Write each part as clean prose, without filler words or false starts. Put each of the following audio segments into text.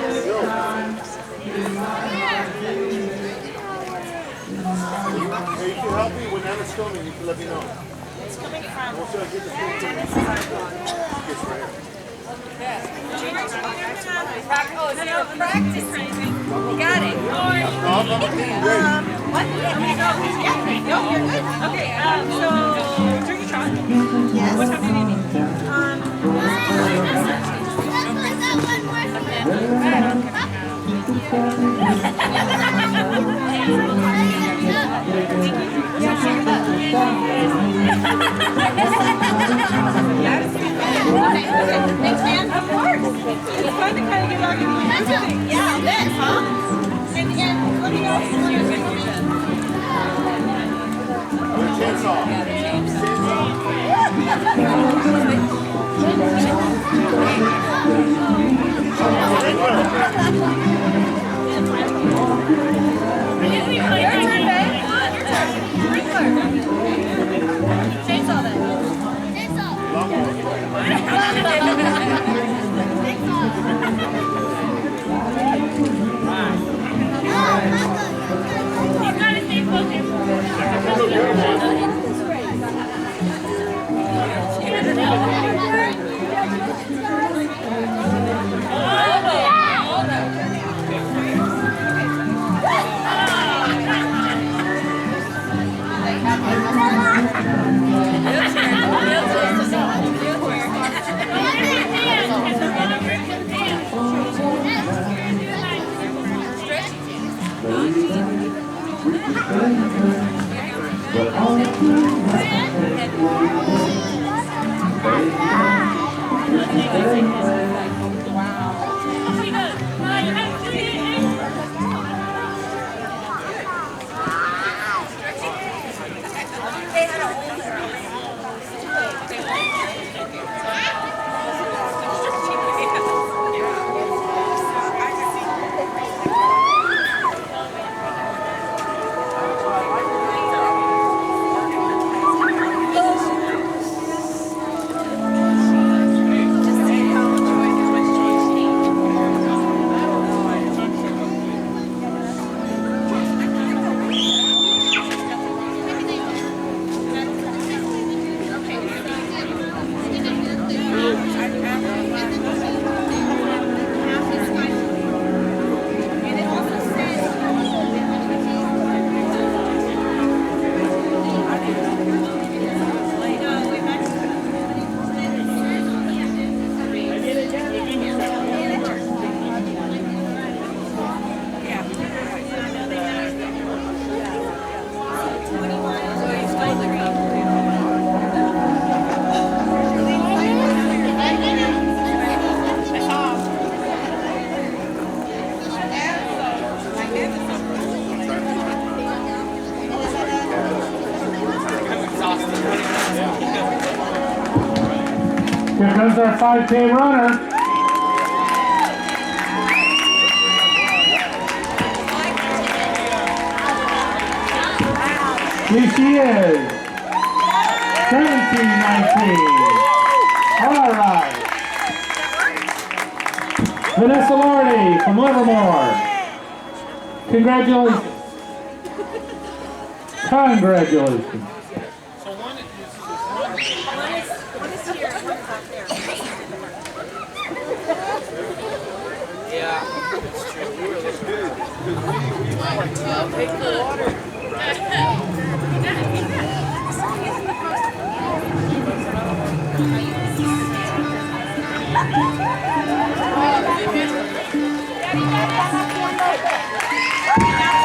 Hey, you can help me when Anna's filming. You can let me know. It's coming from. We'll get the food. Dennis is our blog. It's right here. Oh, no, practicing. Got it. What? Yeah, no, you're good. Okay, so drink a shot. Yes. What time do you need? Thanks, man. Of course. It's fun to kind of get back into everything. Yeah, I'll bet, huh? And let me know if you're good. Chainsaw. Chainsaw then. Here comes our 5K runner. Here she is. 17-19. All right. Vanessa Lordy from Livermore. Congratulations. Congratulations. Take the water.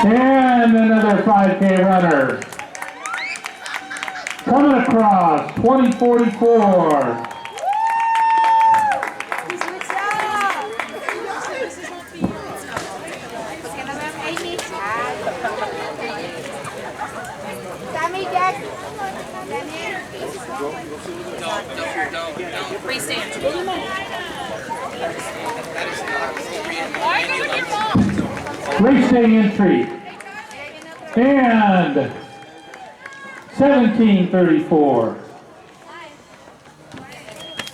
And another 5K runner. Coming across, 2044. Freestand. Race day entry. And 1734.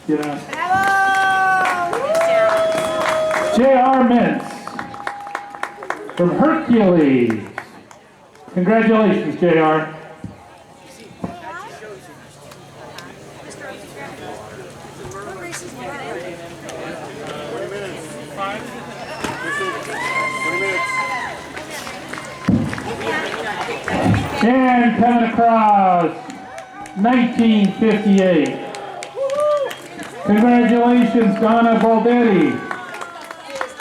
You know. J.R. Mintz from Hercules. Congratulations, J.R. 20 minutes. And coming across, 1958. Congratulations, Donna Baldetti.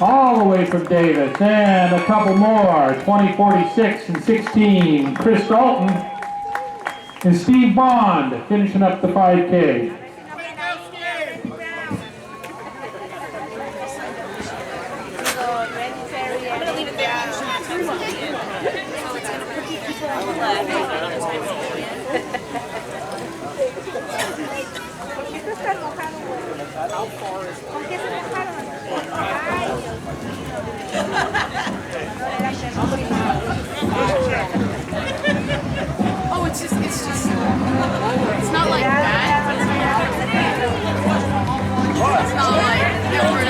All the way from Davis. And a couple more, 2046 and 16. Chris Dalton and Steve Bond finishing up the 5K. I'm gonna leave it there. Oh, it's not like that. It's not like the over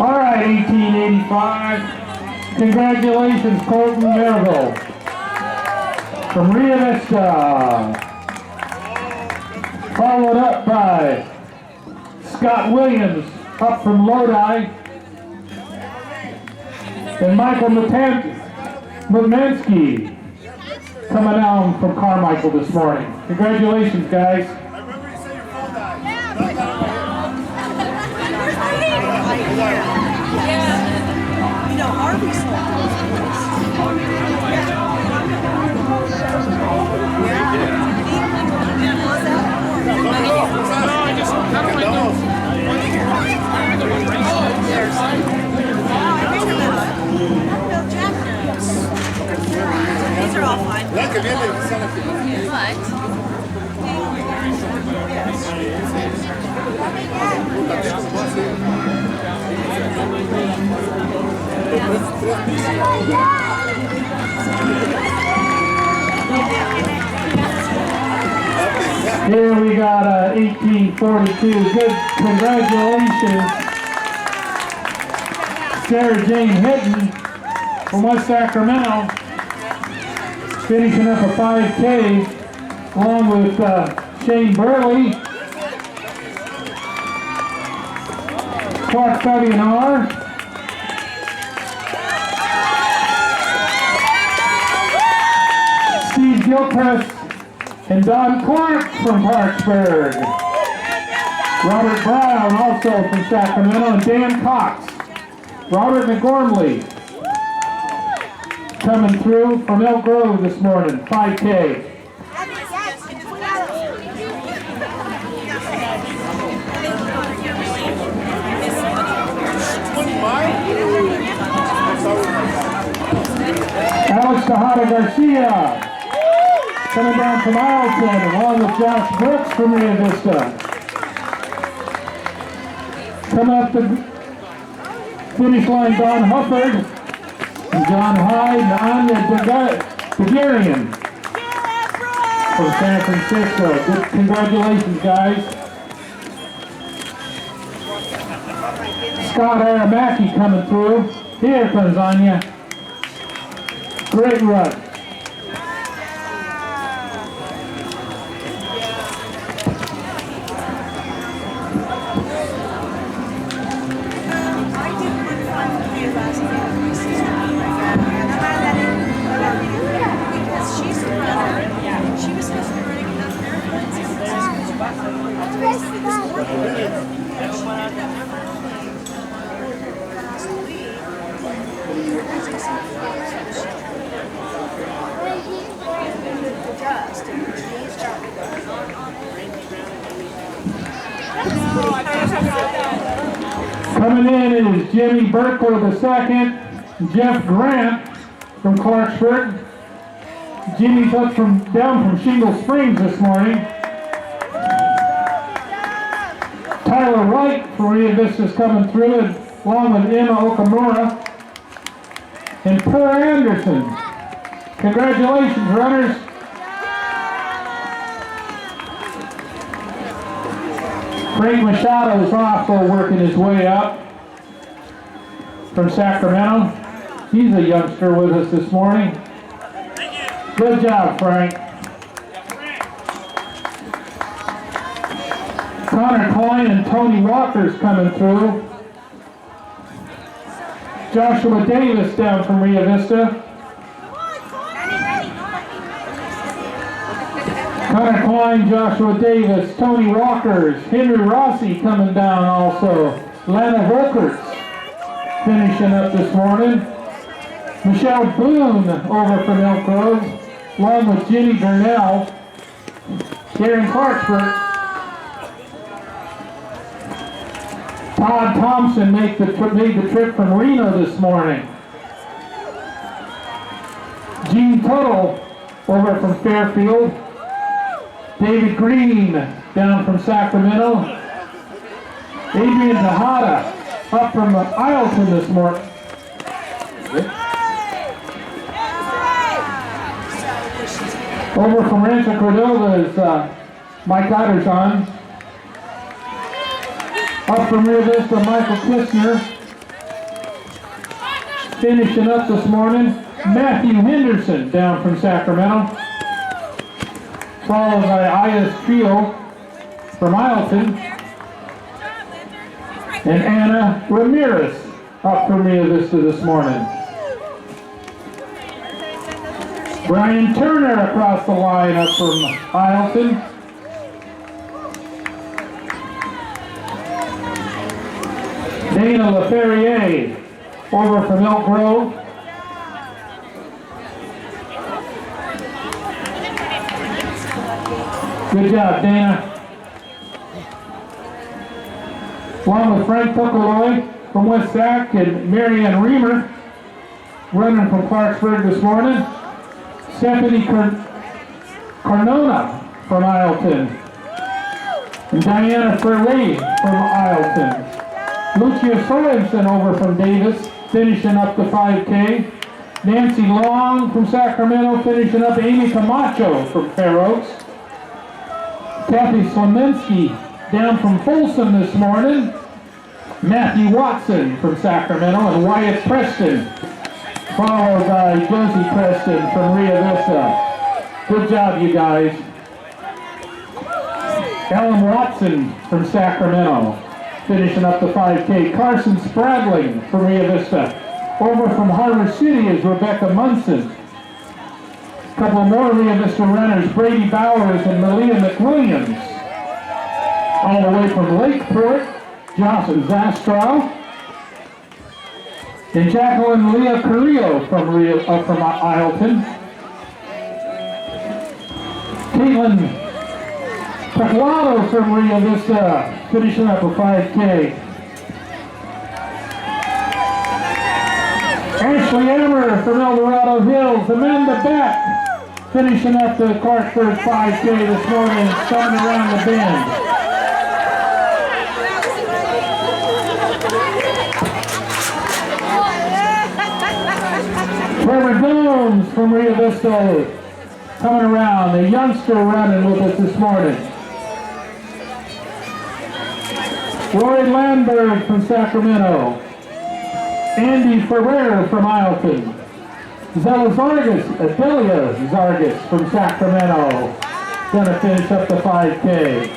All right, 1885. Congratulations, Colton Merrill from Rio Vista. Followed up by Scott Williams up from Lodi. And Michael Mutmansky coming down from Carmichael this morning. Congratulations, guys. I remember you said your phone died. You know, Harvey's These are all fine. La que viene, Santa Fe. Here we got 1842. Good, congratulations, Sarah Jane Hinton from West Sacramento, finishing up a 5K along with Shane Burley, Clark Fabianar, Steve Gilchrist, and Don Clark from Clarksburg. Robert Brown, also from Sacramento, and Dan Cox. Robert McGormley coming through from Elk Grove this morning, 5K. Alex Tejada Garcia coming down from Ileton, along with Josh Brooks from Rio Vista. Coming up the finish line, Don Hufford, and John Hyde, and Anya Degarian from San Francisco. Good, congratulations, guys. Scott Aramaki coming through. Here comes Anya. Great run. Coming in is Jimmy Berkler II, Jeff Grant from Clarksburg. Jimmy's up down from Shingle Springs this morning. Tyler Wright from Rio Vista's coming through, along with Emma Okamura and Per Anderson. Congratulations, runners. Frank Machado's also working his way up from Sacramento. He's a youngster with us this morning. Good job, Frank. Connor Klein and Tony Walker's coming through. Joshua Davis down from Rio Vista. Connor Klein, Joshua Davis, Tony Walkers, Henry Rossi coming down also. Lana Volkers finishing up this morning. Michelle Boone over from Elk Grove, along with Jenny Burnell here in Clarksburg. Todd Thompson made the trip from Reno this morning. Gene Tuttle over from Fairfield. David Green down from Sacramento. Adrian Tejada up from Ileton this morning. Over from Rancho Cordova is Mike Otterzon. Up from Rio Vista, Michael Kistner. Finishing up this morning, Matthew Henderson down from Sacramento. Followed by Ayas Trio from Ileton. And Anna Ramirez up from Rio Vista this morning. Brian Turner across the line up from Ileton. Dana LaFerrier over from Elk Grove. Good job, Dana. Along with Frank Tuckeloy from West Sac and Marianne Reamer running from Clarksburg this morning. Stephanie Carnona from Ileton. And Diana Furley from Ileton. Lucia Sorensen over from Davis, finishing up the 5K. Nancy Long from Sacramento, finishing up. Amy Camacho from Fair Oaks. Kathy Slemensky down from Folsom this morning. Matthew Watson from Sacramento and Wyatt Preston, followed by Josie Preston from Rio Vista. Good job, you guys. Ellen Watson from Sacramento, finishing up the 5K. Carson Spradling from Rio Vista. Over from Harbor City is Rebecca Munson. A couple more Rio Vista runners, Brady Bowers and Malia McWilliams. All the way from Lakeport, Jocelyn Zastrow. And Jacqueline Leah Carrillo from Ileton. Caitlin Teclado from Rio Vista, finishing up a 5K. Ashley Emmer from El Dorado Hills. Amanda Beck finishing up the Clarksburg 5K this morning, starting around the bend. Trevor Jones from Rio Vista coming around, a youngster running with us this morning. Roy Landberg from Sacramento. Andy Ferrer from Ileton. Adelia Zargis from Sacramento. Gonna finish up the 5K.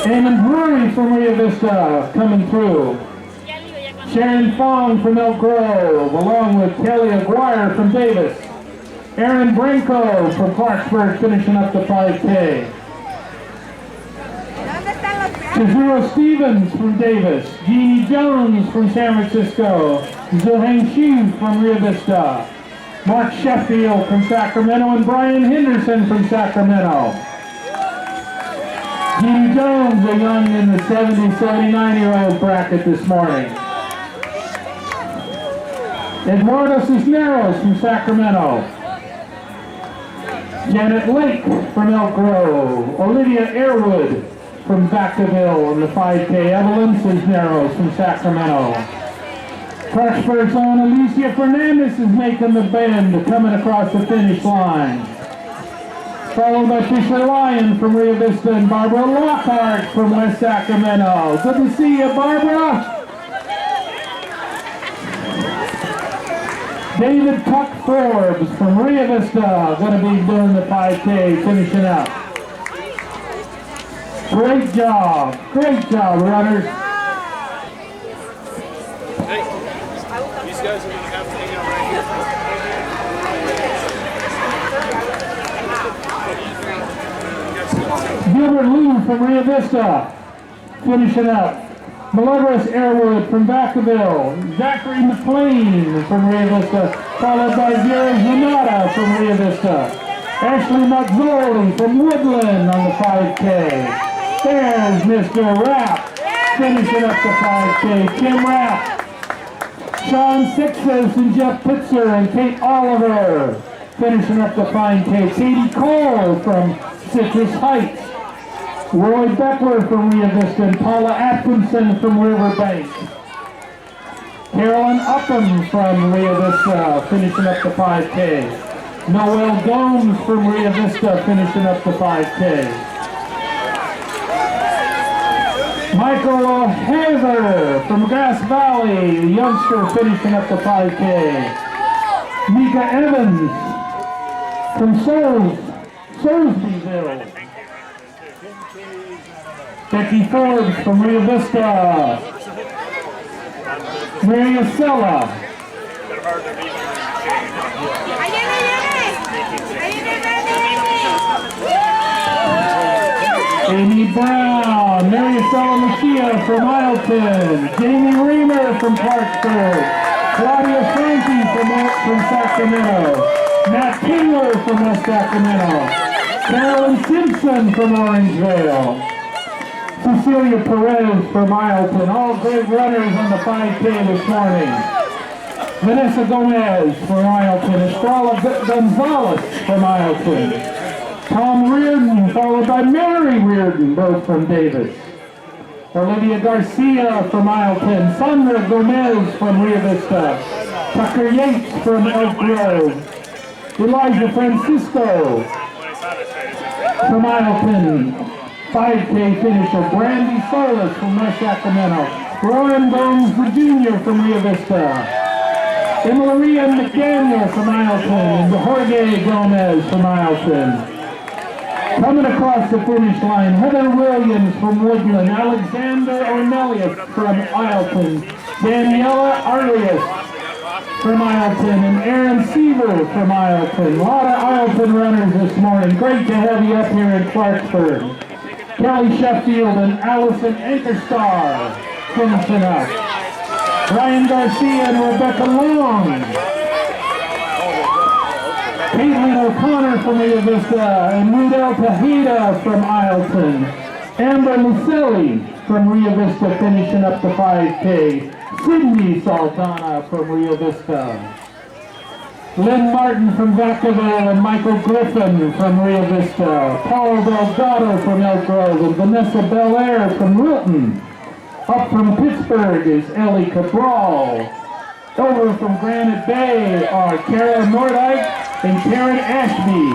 Eamon Drury from Rio Vista coming through. Sharon Fong from Elk Grove, along with Kelly Aguirre from Davis. Aaron Branco from Clarksburg finishing up the 5K. Chizuro Stevens from Davis. Jeannie Jones from San Francisco. Zoheng Xu from Rio Vista. Mark Sheffield from Sacramento and Brian Henderson from Sacramento. Jeannie Jones, a young in the 70, 79-year-old bracket this morning. Eduardo Cisneros from Sacramento. Janet Lake from Elk Grove. Olivia Airwood from Vacaville in the 5K. Evelyn Cisneros from Sacramento. Clarksburg's own Alicia Fernandez is making the bend, coming across the finish line. followed by Fisher Lyon from Rio Vista and Barbara Lockhart from West Sacramento. Good to see you, Barbara. David Tuck Forbes from Rio Vista, going to be doing the 5K, finishing up. Great job, runners. Hey, these guys are going to have to hang out right here. Gilbert Liu from Rio Vista, finishing up. Malogra's Airwood from Vacaville. Zachary McLean from Rio Vista, followed by Vera Zanata from Rio Vista. Ashley Mazzoli from Woodland on the 5K. There's Mr. Rapp, finishing up the 5K. Kim Rapp. Sean Sixes and Jeff Pitzer and Kate Oliver, finishing up the 5K. Katie Cole from Citrus Heights. Roy Beckler from Rio Vista and Paula Atkinson from Riverbank. Carolyn Upham from Rio Vista, finishing up the 5K. Noel Gomes from Rio Vista, finishing up the 5K. Michael Haver from Grass Valley, a youngster, finishing up the 5K. Mika Evans from Soulsbyville. Becky Forbes from Rio Vista. Mary Acella. Amy Brown, Mary Acella Machia from Ileton. Jamie Reamer from Clarksburg. Claudia Frankie from Sacramento. Matt Kingler from West Sacramento. Carolyn Simpson from Orangevale. Cecilia Perez from Ileton. All great runners on the 5K this morning. Vanessa Gomez from Ileton. Estrella Gonzalez from Ileton. Tom Reardon, followed by Mary Reardon, both from Davis. Olivia Garcia from Ileton. Sandra Gomez from Rio Vista. Tucker Yates from Elk Grove. Elijah Francisco from Ileton. 5K finisher. Brandy Solis from West Sacramento. Lauren Bones Jr. from Rio Vista. Emilia McDaniel from Ileton. And Jorge Gomez from Ileton. Coming across the finish line, Heather Williams from Woodland. Alexander Ornelius from Ileton. Daniela Arias from Ileton. And Aaron Seaver from Ileton. A lot of Ileton runners this morning. Great to have you up here in Clarksburg. Kelly Sheffield and Allison Ankerstar finishing up. Ryan Garcia and Rebecca Long. Caitlin O'Connor from Rio Vista and Rudel Tejeda from Ileton. Amber Lucelli from Rio Vista finishing up the 5K. Sydney Saltana from Rio Vista. Lynn Martin from Vacaville and Michael Griffin from Rio Vista. Paul Delgado from Elk Grove and Vanessa Belair from Wilton. Up from Pittsburgh is Ellie Cabral. Over from Granite Bay are Kara Nordike and Karen Ashby.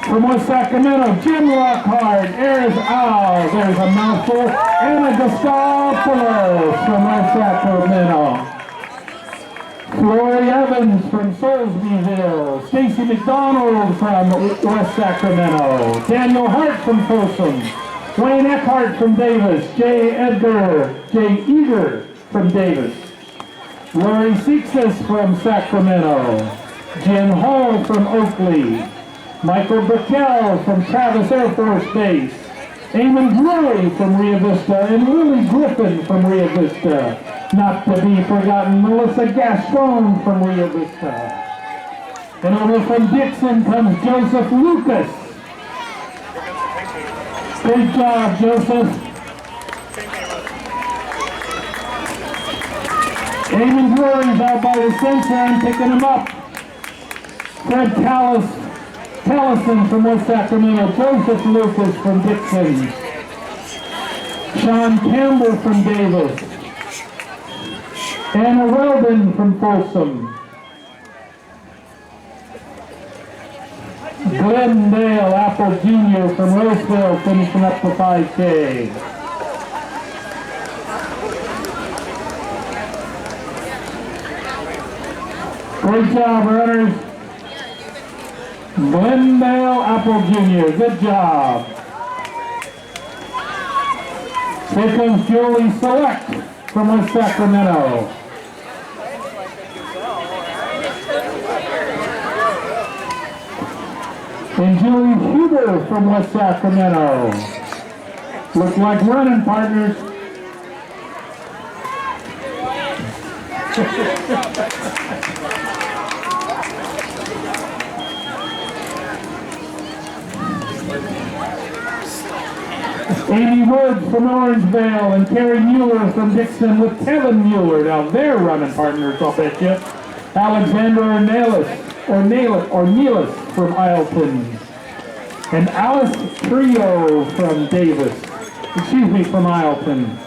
From West Sacramento, Jim Lockhart, Eris Owl, there's a mouthful, Anna Gustopoulos from West Sacramento. Lori Evans from Soulsbyville, Stacy McDonald from West Sacramento, Daniel Hart from Folsom, Wayne Eckhart from Davis, Jay Eager from Davis, Lori Sixes from Sacramento, Jen Hall from Oakley, Michael Burkell from Travis Air Force Base, Eamon Drury from Rio Vista, and Lily Griffin from Rio Vista. Not to be forgotten, Melissa Gaston from Rio Vista. And over from Dixon comes Joseph Lucas. Great job, Joseph. Eamon Drury's out by the center and picking him up. Fred Callison from West Sacramento. Joseph Lucas from Dixon. Sean Campbell from Davis. Anna Weldon from Folsom. Glendale Apple Jr. from Roseville finishing up the 5K. Great job, runners. Glendale Apple Jr., good job. Here comes Julie Select from West Sacramento. And Julie Huber from West Sacramento. Look like running partners. Amy Woods from Orangevale and Carrie Mueller from Dixon with Kevin Mueller. Now they're running partners, I'll bet you. Alexander Nealis from Ileton. And Alice Trio from from Ileton.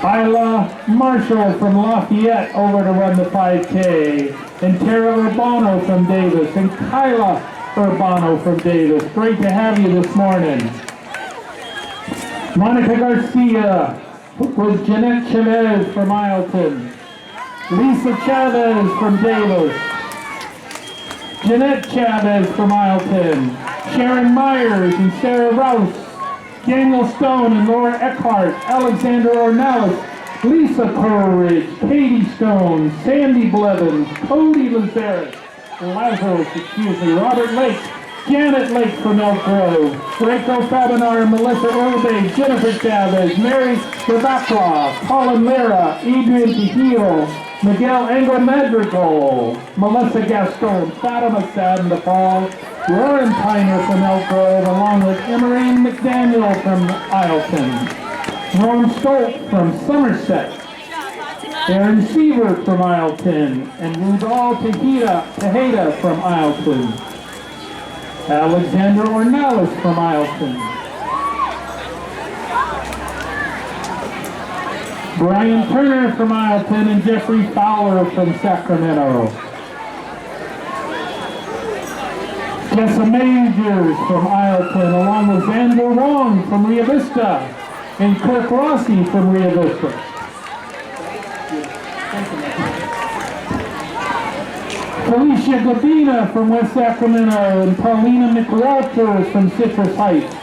Isla Marshall from Lafayette over to run the 5K. And Tara Urbano from Davis. And Kyla Urbano from Davis. Great to have you this morning. Monica Garcia with Jeanette Chavez from Ileton. Lisa Chavez from Davis. Jeanette Chavez from Ileton. Sharon Myers and Sarah Rouse. Daniel Stone and Laura Eckhart. Alexander Ornelas. Lisa Coleridge. Katie Stone. Sandy Blevins. Cody Lazarus. Robert Lake. Janet Lake from Elk Grove, Rachel Fabinar and Melissa Orbe, Jennifer Chavez, Mary Stavakla, Colin Lara, Adrian Tejil, Miguel Engel Madrigal, Melissa Gaston, Fatima Sadden Fall, Lauren Piner from Elk Grove, along with Emerine McDaniel from Ileton, Ron Stolt from Somerset, Aaron Sievert from Ileton, and Rudolph Tejeda from Ileton. Alexander Ornelas from Ileton. Brian Turner from Ileton and Jeffrey Fowler from Sacramento. Tessa Majors from Ileton, along with Xander Wong from Rio Vista and Kirk Rossi from Rio Vista. Felicia Gabina from West Sacramento and Paulina McWalters from Citrus Heights.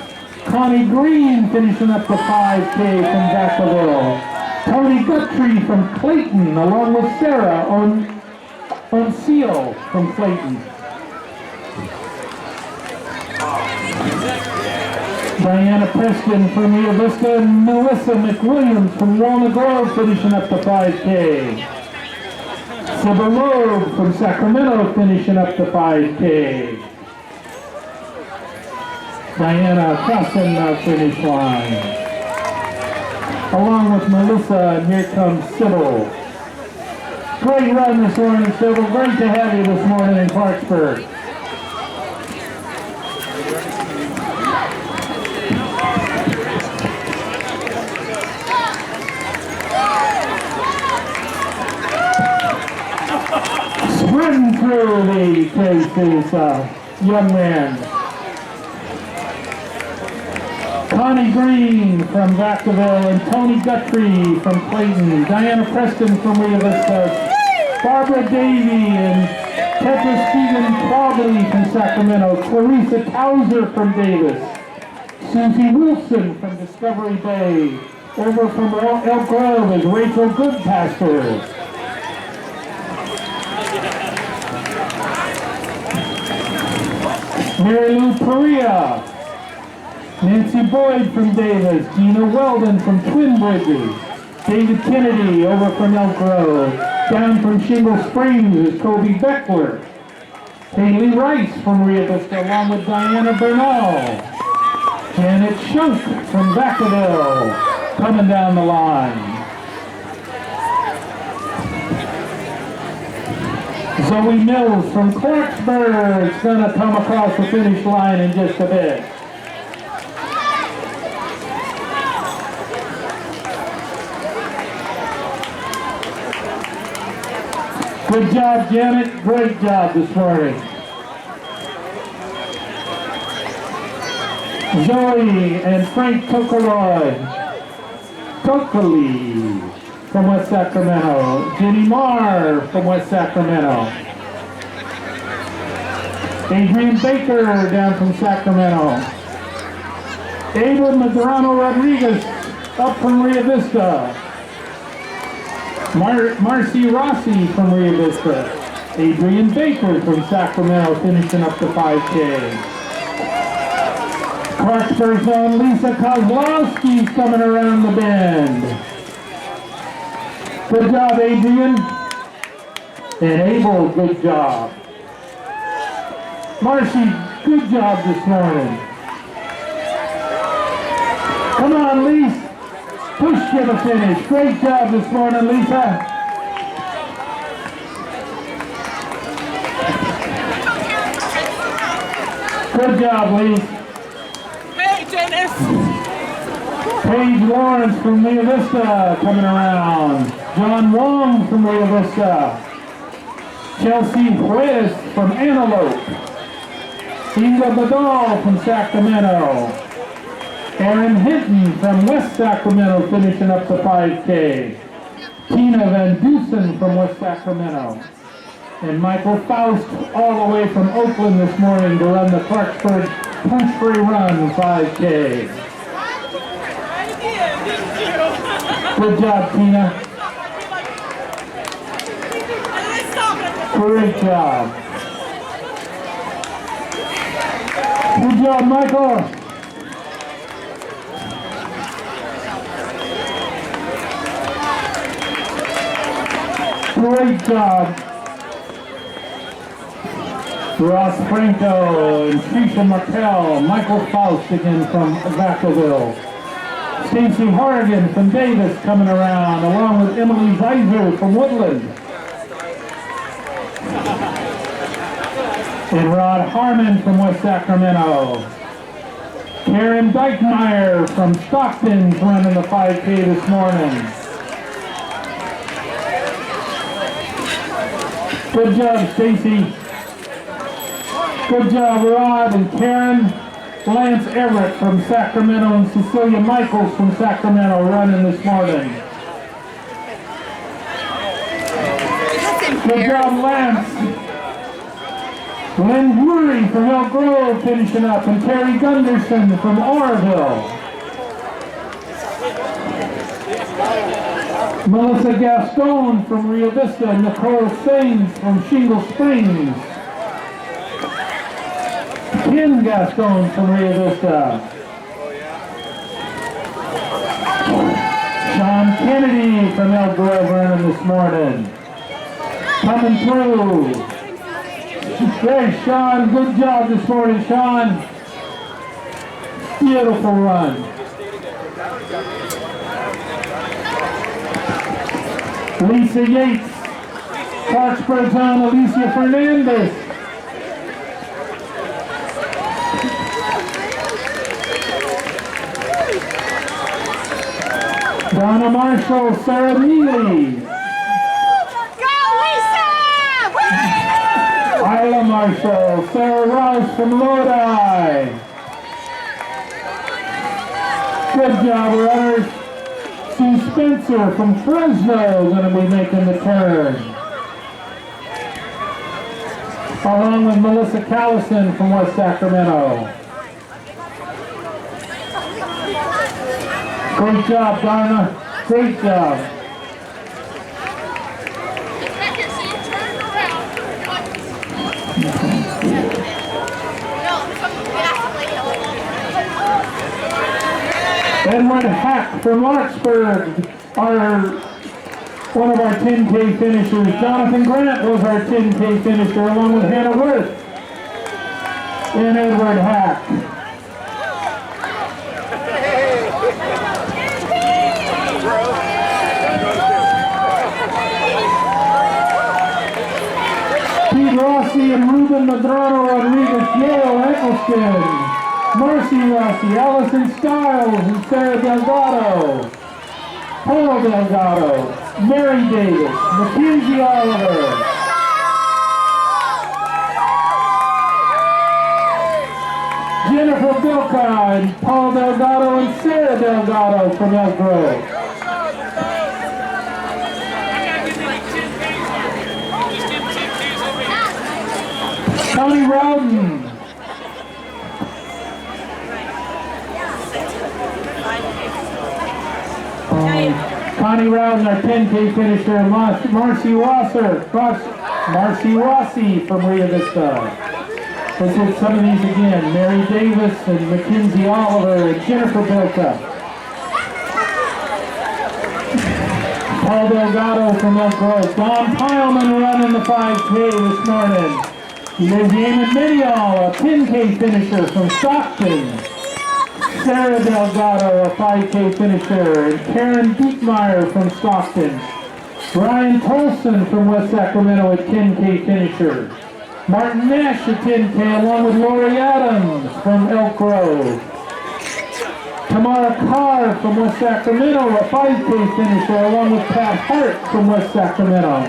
Connie Green finishing up the 5K from Vacaville. Tony Guthrie from Clayton along with Sarah Onceo from Clayton. Diana Preston from Rio Vista and Melissa McWilliams from Walnut Grove finishing up the 5K. Sybil Loeb from Sacramento finishing up the 5K. Diana crossing the finish line. Along with Melissa, and here comes Sybil. Great run this morning, Sybil. Great to have you this morning in Clarksburg. Sprinting through the case is young man. Connie Green from Vacaville and Tony Guthrie from Clayton. Diana Preston from Rio Vista. Barbara Davey and Petra Stephen Quagley from Sacramento. Clarissa Towser from Davis. Susie Wilson from Discovery Bay. Over from Elk Grove is Rachel Goodpaster. Mary Lou Perea, Nancy Boyd from Davis, Gina Weldon from Twin Bridges, David Kennedy over from Elk Grove, down from Shingle Springs is Kobe Beckler, Haley Rice from Rio Vista along with Diana Bernal, Janet Shunk from Vacaville coming down the line. Zoe Mills from Clarksburg is going to come across the finish line in just a bit. Good job, Janet. Great job this morning. Zoe and Frank Tokali from West Sacramento. Jenny Marr from West Sacramento. Adrian Baker down from Sacramento. Abel Medrano Rodriguez up from Rio Vista. Marcy Rossi from Rio Vista. Adrian Baker from Sacramento finishing up the 5K. Clarksburg's own Lisa Kozlowski's coming around the bend. Good job, Adrian. And Abel, good job. Marcy, good job this morning. Come on, Lisa. Push to the finish. Great job this morning, Lisa. Good job, Lisa. Hey, Dennis. Paige Lawrence from Rio Vista coming around. John Wong from Rio Vista. Chelsea Juez from Antelope. Inga Badal from Sacramento. Aaron Hinton from West Sacramento finishing up the 5K. Tina Van Dusen from West Sacramento. And Michael Faust all the way from Oakland this morning to run the Clarksburg Punch-Free Run 5K. Good job, Tina. Great job. Good job, Michael. Great job. Ross Franco and Keisha Markel. Michael Faust again from Vacaville. Stacy Horrigan from Davis coming around, along with Emily Zeiser from Woodland. And Rod Harmon from West Sacramento. Karen Dykmeyer from Stockton's running the 5K this morning. Good job, Stacy. Good job, Rod and Karen. Lance Everett from Sacramento and Cecilia Michaels from Sacramento running this morning. Good job, Lance. Lynn Drury from Elk Grove finishing up, and Terry Gunderson from Oroville. Melissa Gaston from Rio Vista, Nicole Sains from Shingle Springs. Ken Gaston from Rio Vista. Sean Kennedy from Elk Grove running this morning. Coming through. There's Sean. Good job this morning, Sean. Beautiful run. Lisa Yates. Clarksburg's own Alicia Fernandez. Donna Marshall, Sarah Neely. Isla Marshall, Sarah Rouse from Lodi. Good job, runners. Sue Spencer from Fresno going to be making the turn. Along with Melissa Callison from West Sacramento. Great job, Donna. Great job. Edward Hack from Clarksburg, one of our 10K finishers. Jonathan Grant was our 10K finisher, along with Hannah Worth and Edward Hack. Pete Rossi and Ruben Medrano Rodriguez, Yale Eccleston. Marcy Rossi, Allison Stiles, and Sarah Delgado. Paul Delgado, Mary Davis, Mackenzie Oliver. Jennifer Bilcott and Paul Delgado and Sarah Delgado from Elk Grove. Tony Rowden. Connie Rowden, our 10K finisher. Marcy Rossi from Rio Vista. Let's hit some of these again. Mary Davis and Mackenzie Oliver and Jennifer Bilka. Paul Delgado from Elk Grove. Don Pileman running the 5K this morning. Liz Yaman Medial, a 10K finisher from Stockton. Sarah Delgado, a 5K finisher. And Karen Diekmeyer from Stockton. Brian Tolson from West Sacramento, a 10K finisher. Martin Nash, a 10K, along with Lori Adams from Elk Grove. Tamara Carr from West Sacramento, a 5K finisher, along with Pat Hart from West Sacramento.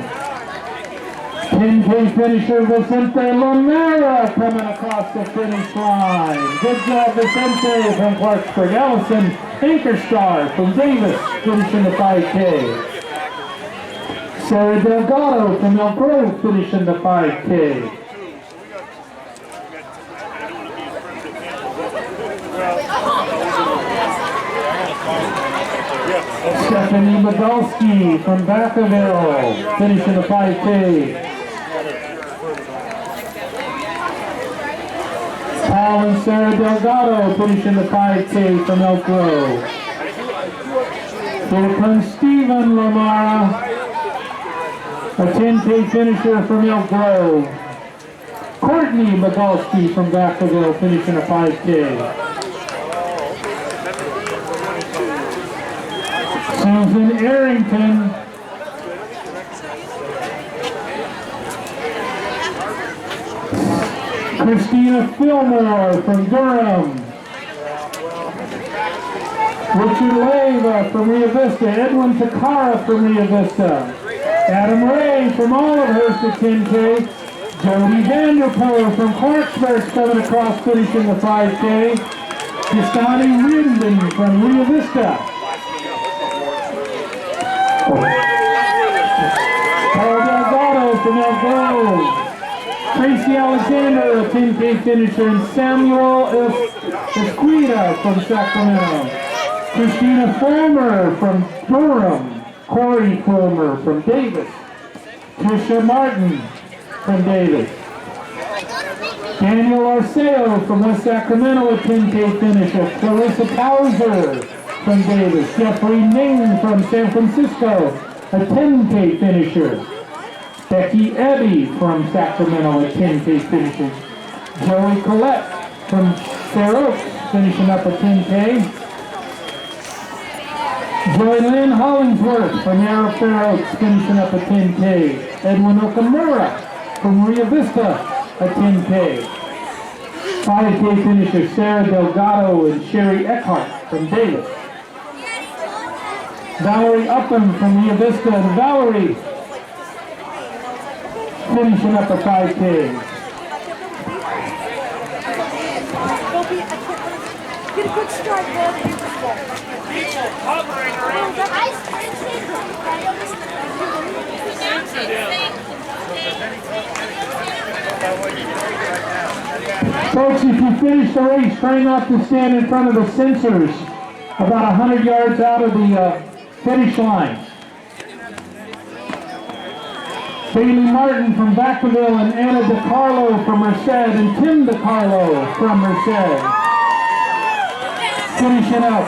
10K finisher Vicente Lomera coming across the finish line. Good job, Vicente from Clarksburg. Allison Anchorstar from Davis finishing the 5K. Sarah Delgado from Elk Grove finishing the 5K. Stephanie Bogolski from Vacaville finishing the 5K. Paul and Sarah Delgado finishing the 5K from Elk Grove. Here comes Stephen Lamara, a 10K finisher from Elk Grove. Courtney Bogolski from Vacaville finishing a 5K. Susan Arrington. Christina Fillmore from Durham. Richard Leyva from Rio Vista. Edwin Takara from Rio Vista. Adam Ray from Olivehurst at 10K. Jody Vanderpool from Clarksburg coming across finishing the 5K. Kistani Rinden from Rio Vista. Paul Delgado from Elk Grove. Tracy Alexander, a 10K finisher, and Samuel Esquita from Sacramento. Christina Fulmer from Durham. Corey Fulmer from Davis. Trisha Martin from Davis. Daniel Arceo from West Sacramento, a 10K finisher. Clarissa Towser from Davis. Jeffrey Ning from San Francisco, a 10K finisher. Becky Ebby from Sacramento, a 10K finisher. Joey Collette from Fair Oaks, finishing up a 10K. Joy Lynn Hollingsworth from Arrow Fair Oaks, finishing up a 10K. Edwin Okamura from Rio Vista, a 10K. 5K finisher Sarah Delgado and Sherry Eckhart from Davis. Valerie Upham from Rio Vista, and Valerie finishing up a 5K. Get a quick start there. People hovering around. Folks, if you finish the race, try not to stand in front of the sensors about 100 yards out of the finish line. Bailey Martin from Vacaville and Anna DiCarlo from Merced and Tim DiCarlo from Merced. Finishing up,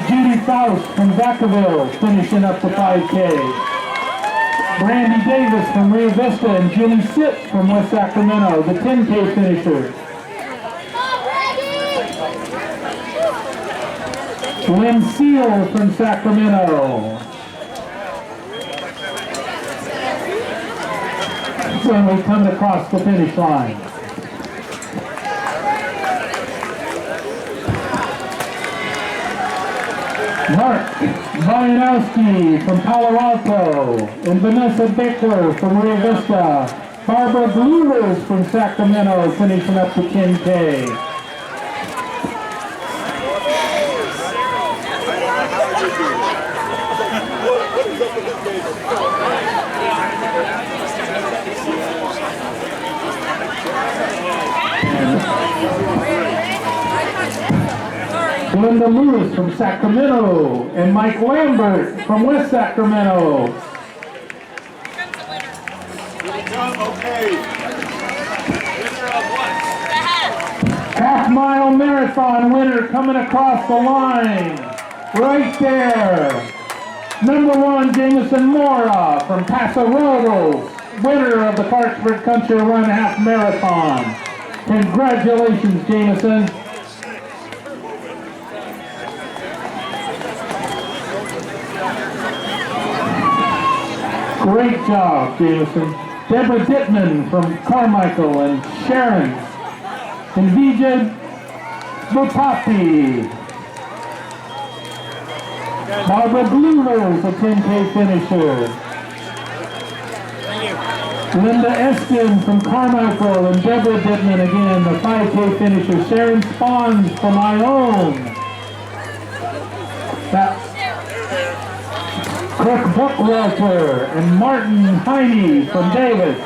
Judy Faust from Vacaville finishing up the 5K. Brandy Davis from Rio Vista and Jimmy Sitt from West Sacramento, the 10K finisher. Lynn Seal from Sacramento. When we come across the finish line. Mark Majanowski from Palo Alto and Vanessa Bickler from Rio Vista. Barbara Bluvers from Sacramento finishing up the 10K. Linda Lewis from Sacramento, and Mike Lambert from West Sacramento. Okay. Winner of what? Half-mile marathon winner coming across the line. Right there. Number 1, Jameson Mora from Paso Robles, winner of the Clarksburg Country Run Half Marathon. Congratulations, Jameson. Great job, Jameson. Deborah Dittman from Carmichael, and Sharon and Vijay Bupati. Barbara Blumers, a 10K finisher. Linda Eskin from Carmichael, and Deborah Dittman again, the 5K finisher. Sharon Spons from Ione. Kirk Buckwalter and Martin Heine from Davis.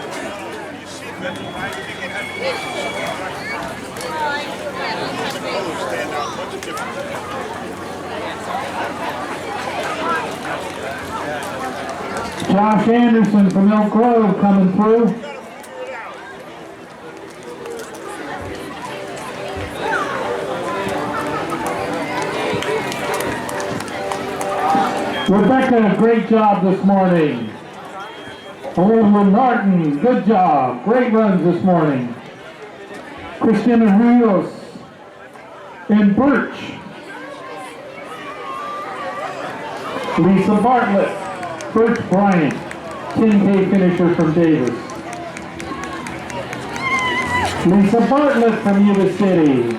Josh Anderson from Elk Grove coming through. Rebecca, great job this morning. Olivia Martin, good job. Great runs this morning. Christina Rios and Birch. Lisa Bartlett, Birch Bryant, 10K finisher from Davis. Lisa Bartlett from Yuba City.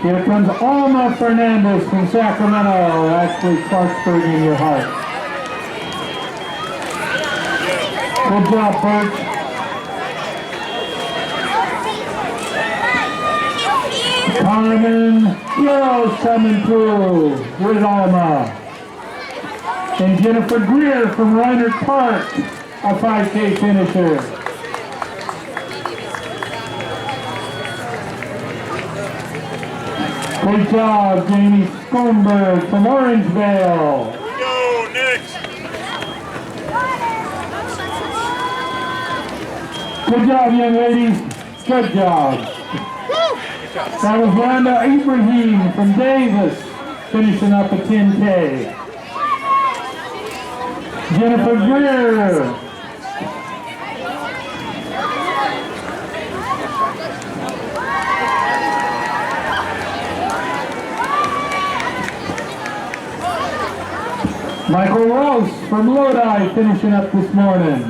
Here comes Alma Fernandez from Sacramento, actually Clarksburg in your heart. Good job, Bert. Carmen Heroes coming through with Alma. And Jennifer Greer from Reinert Park, a 5K finisher. Great job, Jamie Skomberg from Orangevale. Go, next. Good job, young ladies. Good job. That was Rhonda Ibrahim from Davis, finishing up a 10K. Jennifer Greer. Michael Rouse from Lodi finishing up this morning.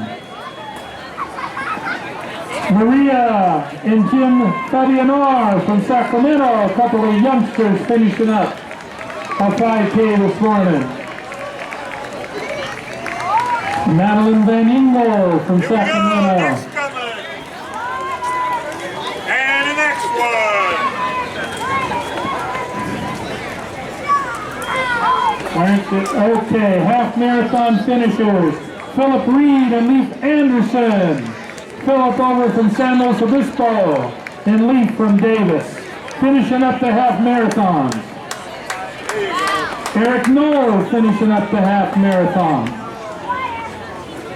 Maria and Jim Fabianor from Sacramento, a couple of youngsters finishing up a 5K this morning. Madeline Van Ingel from Sacramento. Next coming. And the next one. Okay, half marathon finishers. Philip Reed and Leif Anderson. Philip over from San Luis Obispo and Leif from Davis. Finishing up the half marathons. Eric Knoll finishing up the half marathon.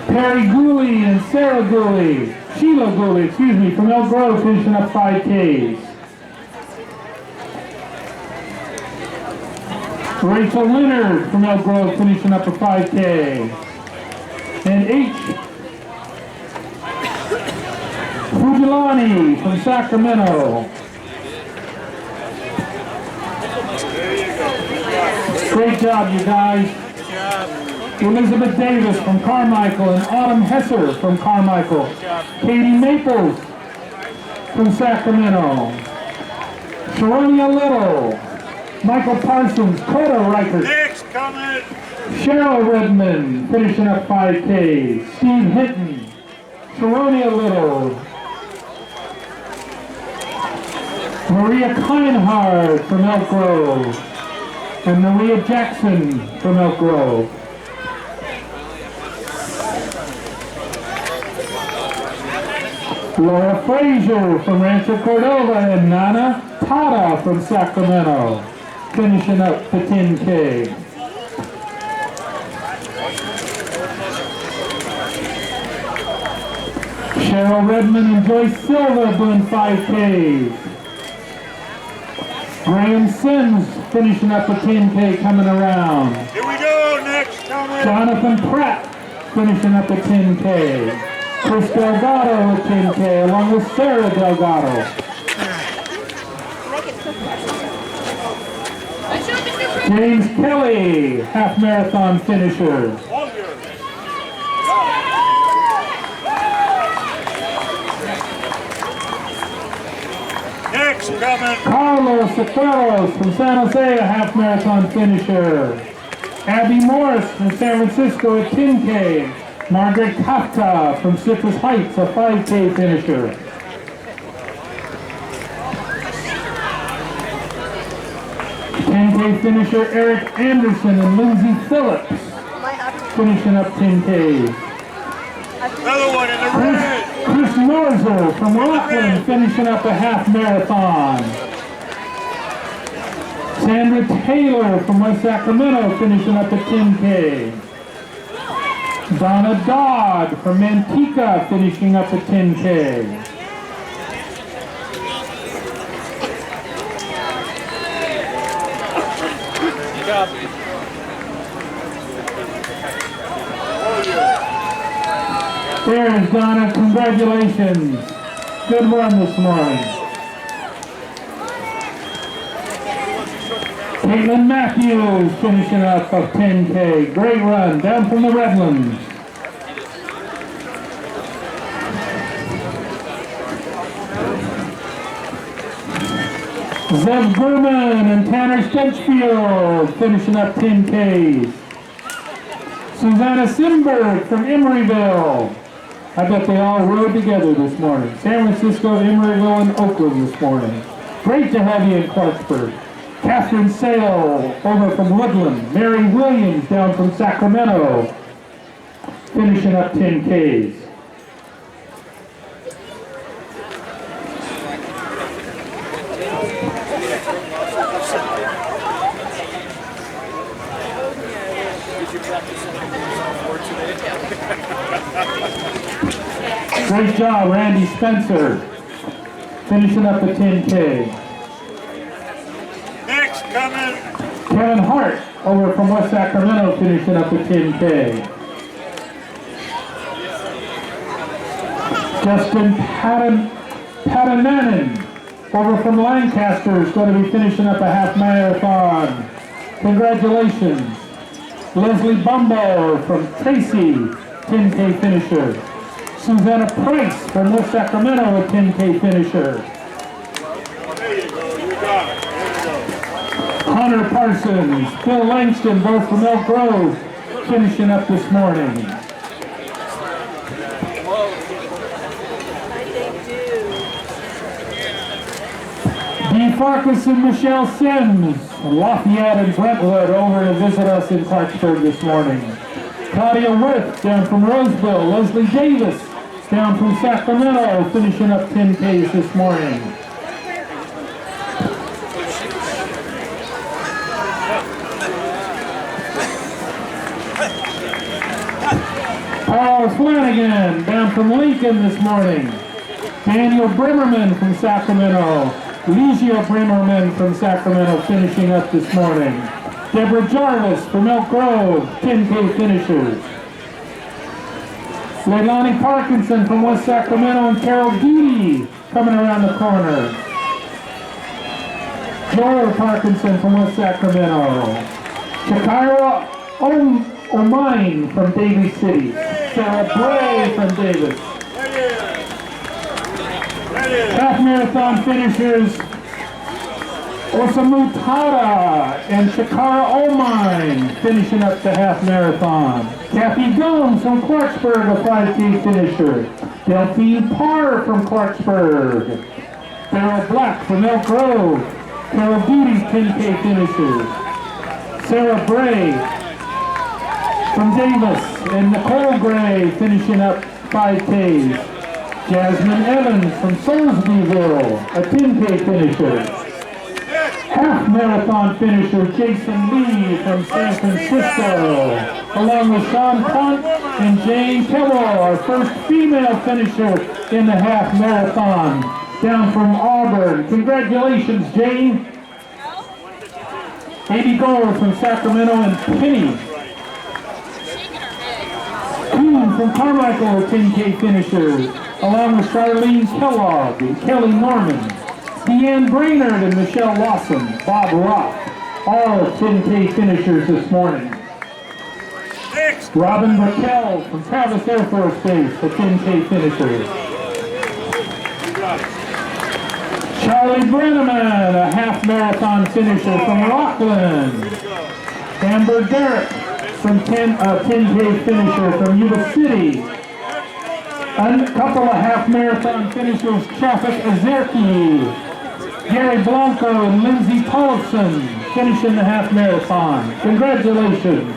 Perry Gooley and Sarah Gooley, Sheila Gooley, excuse me, from Elk Grove finishing up 5Ks. Rachel Leonard from Elk Grove finishing up a 5K. And H. Fujilani from Sacramento. Great job, you guys. Elizabeth Davis from Carmichael and Autumn Hesser from Carmichael. Katie Maples from Sacramento. Sharonia Little. Michael Parsons, Coda Reichert. Next coming. Cheryl Redmond finishing up 5K. Steve Hinton. Sharonia Little. Maria Kleinhardt from Elk Grove. And Maria Jackson from Elk Grove. Laura Frazier from Rancho Cordova and Nana Tata from Sacramento. finishing up the 10K. Cheryl Redmond and Joyce Silva doing 5Ks. Graham Sims finishing up a 10K coming around. Here we go, next coming. Jonathan Pratt finishing up a 10K. Chris Delgado with 10K along with Sarah Delgado. James Kelly, half marathon finisher. Next coming. Carlos Sequeros from San Jose, a half marathon finisher. Abby Morris from San Francisco at 10K. Margaret Kafka from Citrus Heights, a 5K finisher. Finisher Eric Anderson and Lindsay Phillips finishing up 10Ks. Another one in the red. Chris Norzel from Rockland finishing up a half marathon. Sandra Taylor from West Sacramento finishing up a 10K. Donna Dodd from Manteca finishing up a 10K. There's Donna, congratulations. Good run this morning. Caitlin Matthews finishing up a 10K. Great run, down from the Redlands. Zev Berman and Tanner Stetchfield finishing up 10Ks. Susanna Simberg from Emeryville. I bet they all rode together this morning. San Francisco, Emeryville, and Oakland this morning. Great to have you in Clarksburg. Catherine Sale over from Woodland. Mary Williams down from Sacramento. Finishing up 10Ks. Great job, Randy Spencer. Finishing up the 10K. Next coming. Kevin Hart over from West Sacramento finishing up the 10K. Justin Patananen over from Lancaster is going to be finishing up a half marathon. Congratulations. Leslie Bumbo from Tracy, 10K finisher. Susanna Price from West Sacramento, a 10K finisher. There you go, you got it. There you go. Hunter Parsons, Phil Langston, both from Elk Grove, finishing up this morning. Dee Farkas and Michelle Sims, Lafayette and Brentwood over to visit us in Clarksburg this morning. Claudia Wirth down from Roseville. Leslie Davis down from Sacramento, finishing up 10Ks this morning. Paul Flanagan down from Lincoln this morning. Daniel Brimmerman from Sacramento. Legio Brimmerman from Sacramento finishing up this morning. Deborah Jarvis from Elk Grove, 10K finishers. Leilani Parkinson from West Sacramento and Carol Deedy coming around the corner. Joel Parkinson from West Sacramento. Shakira O'Mine from Davis City. Sarah Bray from Davis. Half marathon finishers Osamu Tada and Shakara O'Mine finishing up the half marathon. Kathy Gomes from Clarksburg, a 5K finisher. Delphine Parr from Clarksburg. Darrell Black from Elk Grove. Carol Beatty, 10K finishers. Sarah Bray from Davis and Nicole Gray finishing up 5Ks. Jasmine Evans from Soulsbyville, a 10K finisher. Half marathon finisher Jason Lee from San Francisco, along with Sean Punt and Jane Kellogg, our first female finisher in the half marathon, down from Auburn. Congratulations, Jane. 80 gold from Sacramento and Penny. Coon from Carmichael, a 10K finisher, along with Charlene Kellogg and Kelly Norman. Deanne Brainerd and Michelle Lawson, Bob Rock, all 10K finishers this morning. Next. Robin Raquel from Travis Air Force Base, a 10K finisher. You got it. Charlie Brenneman, a half marathon finisher from Rockland. Amber Derrick from 10K finisher from Yuba City. A couple of half marathon finishers, Traffic Azerki, Gary Blanco and Lindsay Paulson, finishing the half marathon. Congratulations.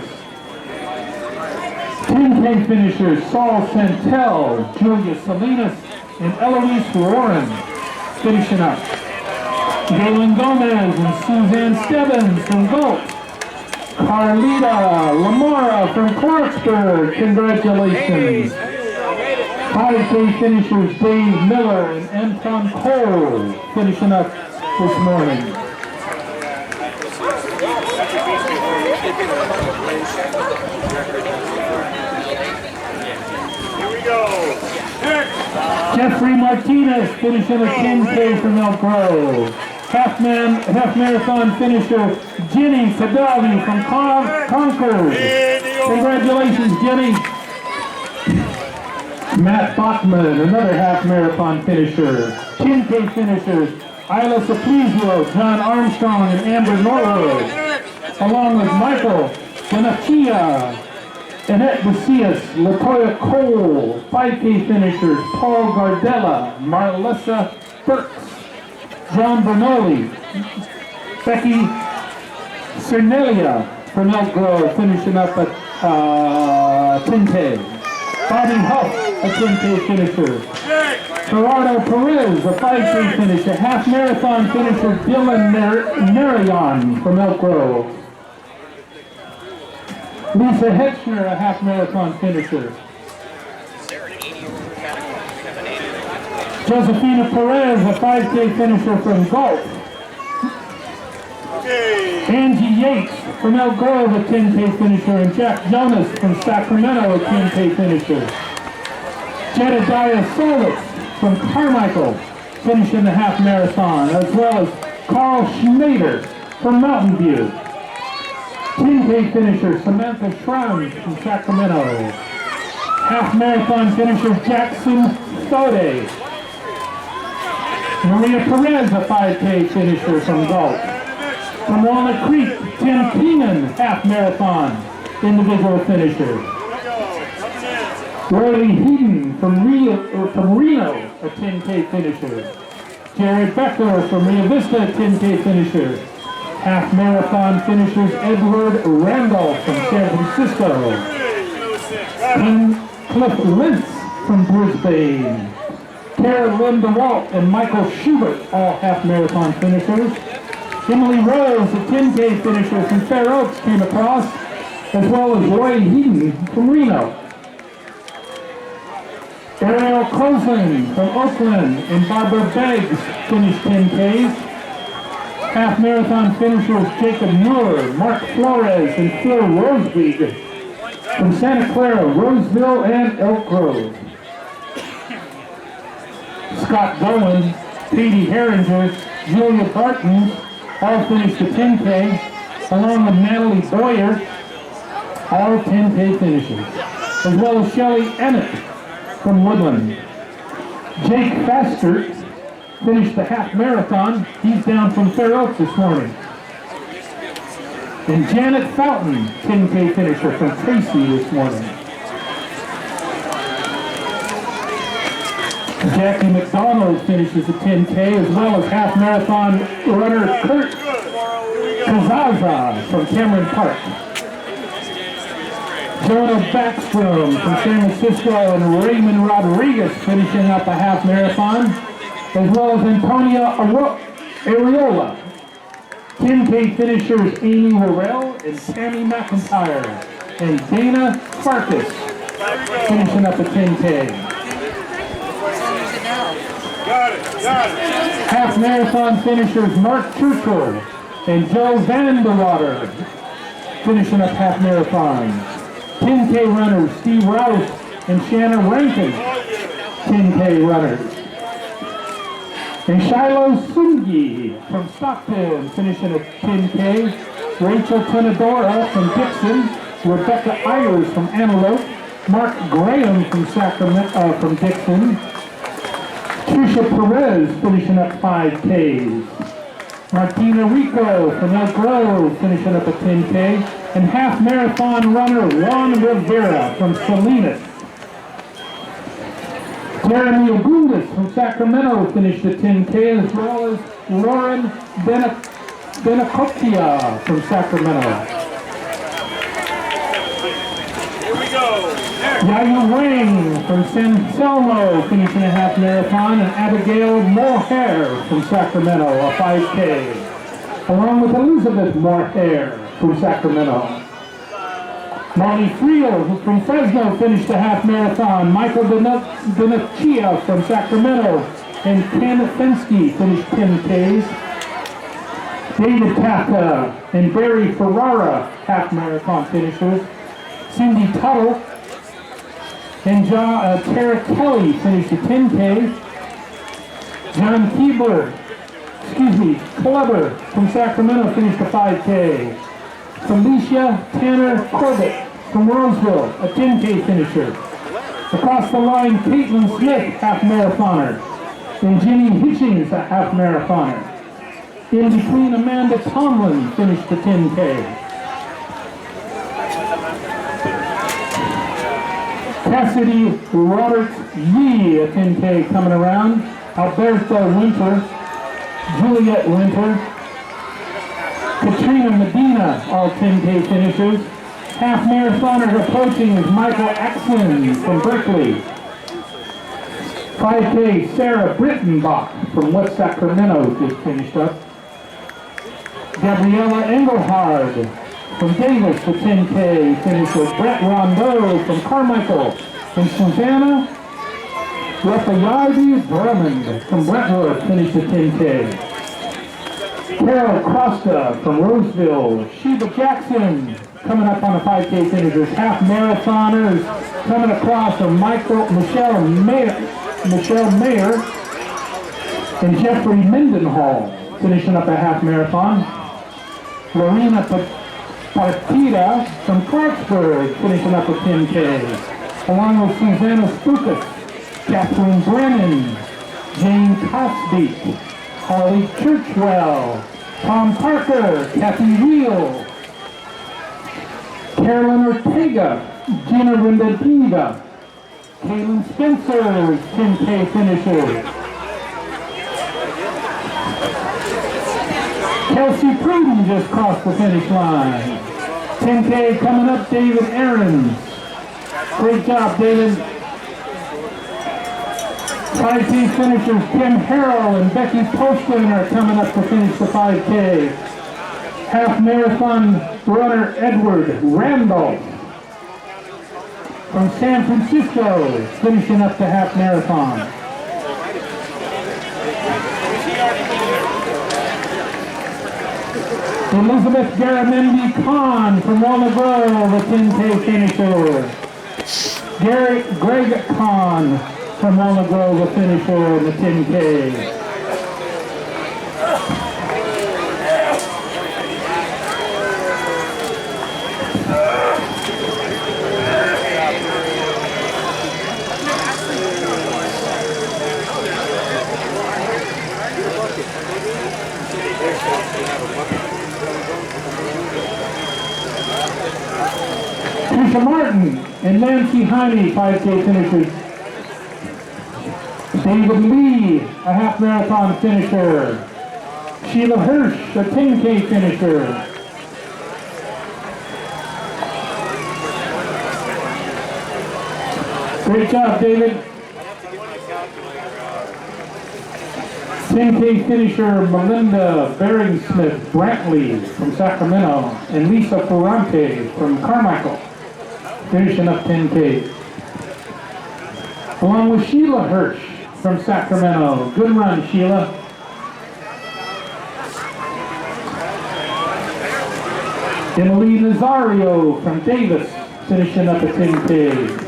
10K finishers, Saul Santel, Julia Salinas, and Eloise Warren, finishing up. Galen Gomez and Suzanne Stebbins from Gulf. Carlita Lamora from Clarksburg, congratulations. 5K finishers Dave Miller and Anton Cole finishing up this morning. Here we go. Next. Jeffrey Martinez finishing a 10K from Elk Grove. Half marathon finisher Jenny Fidaldi from Concord. Congratulations, Jenny. Matt Bachman, another half marathon finisher. 10K finishers Isla Saplizio, John Armstrong, and Amber Norwood, along with Michael Benachia, Annette Macias, Latoya Cole. 5K finishers Paul Gardella, Marlessa Burks, John Bernoulli, Becky Cernelia from Elk Grove, finishing up at 10K. Bobby Huff, a 10K finisher. Gerardo Perez, a 5K finisher. Half marathon finisher Dylan Marion from Elk Grove. Lisa Hetchner, a half marathon finisher. Josefina Perez, a 5K finisher from Gulf. Angie Yates from Elk Grove, a 10K finisher, and Jack Jonas from Sacramento, a 10K finisher. Jedediah Solis from Carmichael, finishing the half marathon, as well as Carl Schneider from Mountain View. 10K finisher Samantha Schramm from Sacramento. Half marathon finisher Jackson Sode. Maria Perez, a 5K finisher from Gulf. From Walnut Creek, Tim Keenan, half marathon individual finisher. Riley Heaton from Reno, a 10K finisher. Jared Becker from Rio Vista, a 10K finisher. Half marathon finishers Edward Randolph from San Francisco. Cliff Lentz from Brisbane. Carolyn DeWalt and Michael Schubert, all half marathon finishers. Emily Rose, a 10K finisher from Fair Oaks, came across, as well as Roy Heaton from Reno. Ariel Cozen from Oakland and Barbara Beggs finished 10Ks. Half marathon finishers Jacob Muir, Mark Flores, and Phil Rosebig from Santa Clara, Roseville, and Elk Grove. Scott Bowen, Katie Herringer, Julia Barton, all finished the 10K, along with Natalie Boyer, all 10K finishers, as well as Shelley Emmett from Woodland. Jake Faster finished the half marathon. He's down from Fair Oaks this morning. And Janet Fountain, 10K finisher from Tracy this morning. Jackie McDonald finishes the 10K, as well as half marathon runner Kurt Kazaza from Cameron Park. Jonah Backstrom from San Francisco and Raymond Rodriguez finishing up a half marathon, as well as Antonia Areola 10K finishers Amy Worrell and Tammy McIntyre. And Dana Farkas finishing up at 10K. Got it. Half marathon finishers Mark Churchill and Joe Vanderwater finishing up half marathon. 10K runners Steve Rouse and Shanna Rankin, 10K runners. And Shiloh Sungi from Stockton finishing at 10K. Rachel Tenadora from Dixon. Rebecca Ayers from Antelope. Mark Graham from Sacramento, from Dixon. Trisha Perez finishing up 5Ks. Martina Rico from Elk Grove finishing up at 10K. And half marathon runner Juan Rivera from Salinas. Jeremy Agundas from Sacramento finished at 10K, as well as Lauren Benacopia from Sacramento. Here we go. Next. Yayu Wang from San Selmo finishing a half marathon, and Abigail Mohair from Sacramento, a 5K, along with Elizabeth Mohair from Sacramento. Molly Friel from Fresno finished a half marathon. Michael Benachia from Sacramento and Ken Fensky finished 10Ks. David Tapka and Barry Ferrara half marathon finishers. Cindy Tuttle and Tara Kelly finished a 10K. John Kleber from Sacramento finished a 5K. Felicia Tanner Corbett from Roseville, a 10K finisher. Across the line, Caitlin Smith, half marathoner. And Jenny Hitchings, a half marathoner. In between, Amanda Tomlin finished the 10K. Cassidy Roberts Yee, a 10K coming around. Alberto Winter, Juliet Winter. Katrina Medina, all 10K finishers. Half marathoners approaching is Michael Axon from Berkeley. 5K, Sarah Brittenbach from West Sacramento just finished up. Gabriella Engelhard from Davis, the 10K finisher. Brett Rondeau from Carmichael. And Susanna Rafaeli Drummond from Brentwood finished the 10K. Carol Costa from Roseville. Sheba Jackson coming up on the 5K finishers. Half marathoners coming across are Michelle Mayer and Jeffrey Mendenhall finishing up a half marathon. Lorena Partida from Clarksburg finishing up a 10K. Along with Susanna Stukas, Catherine Brennan, Jane Cosby, Holly Churchwell, Tom Parker, Kathy Wheel, Carolyn Ortega, Gina Rendativa, Kaylin Spencer, 10K finisher. Kelsey Pruden just crossed the finish line. 10K coming up, David Aarons. Great job, David. 5K finishers Kim Harrell and Becky Poston are coming up to finish the 5K. Half marathon runner Edward Randolph from San Francisco finishing up the half marathon. Elizabeth Garamendi Khan from Walnut Grove, a 10K finisher. Greg Khan from Walnut Grove, a finisher in the 10K. Trisha Martin and Nancy Heine, 5K finishers. David Lee, a half marathon finisher. Sheila Hirsch, a 10K finisher. Great job, David. 10K finisher Melinda Barringsmith Brantley from Sacramento and Lisa Ferrante from Carmichael, finishing up 10K. Along with Sheila Hirsch from Sacramento. Good run, Sheila. Emily Nazario from Davis, finishing up at 10K.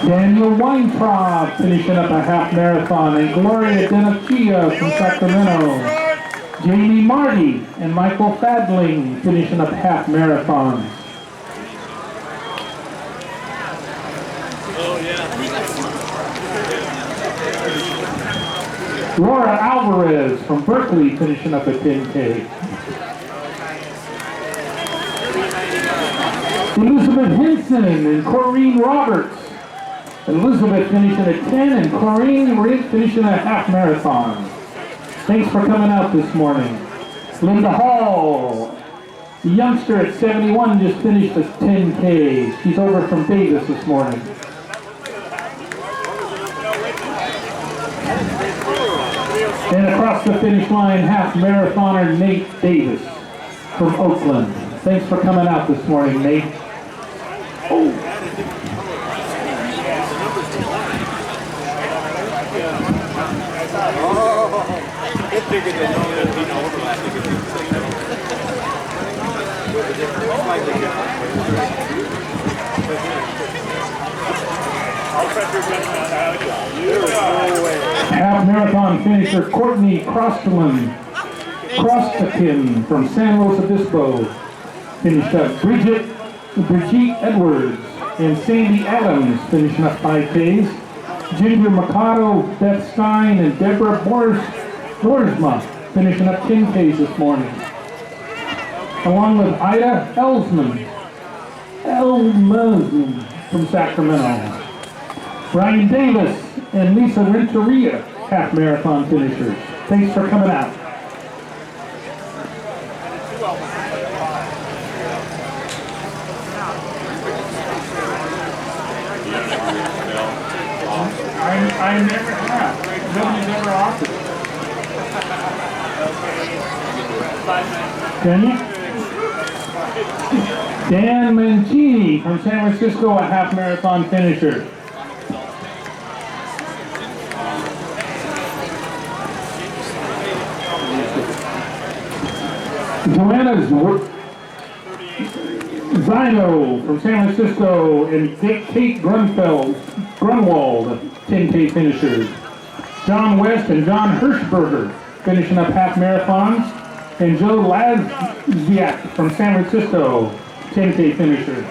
Daniel Weintraub finishing up a half marathon, and Gloria Denachia from Sacramento. Jamie Marty and Michael Fadling finishing up half marathons. Laura Alvarez from Berkeley finishing up at 10K. Elizabeth Henson and Corrine Roberts. Elizabeth finishing at 10 and Corrine finishing a half marathon. Thanks for coming out this morning. Linda Hall, the youngster at 71, just finished a 10K. She's over from Davis this morning. And across the finish line, half marathoner Nate Davis from Oakland. Thanks for coming out this morning, Nate. Oh. Half marathon finisher Courtney Crostakin from San Luis Obispo finished up. Brigitte Edwards and Sandy Adams finishing up 5Ks. Ginger Mercado, Beth Stein, and Deborah Boersma finishing up 10Ks this morning. Along with Ida Elsman from Sacramento. Ryan Davis and Lisa Renteria, half marathon finishers. Thanks for coming out. I never have. Nobody's ever offered it. Can you? Dan Mancini from San Francisco, a half marathon finisher. Joanna Zino from San Francisco and Kate Grunwald, 10K finishers. John West and John Hirschberger finishing up half marathons. And Joe Laziak from San Francisco, 10K finisher.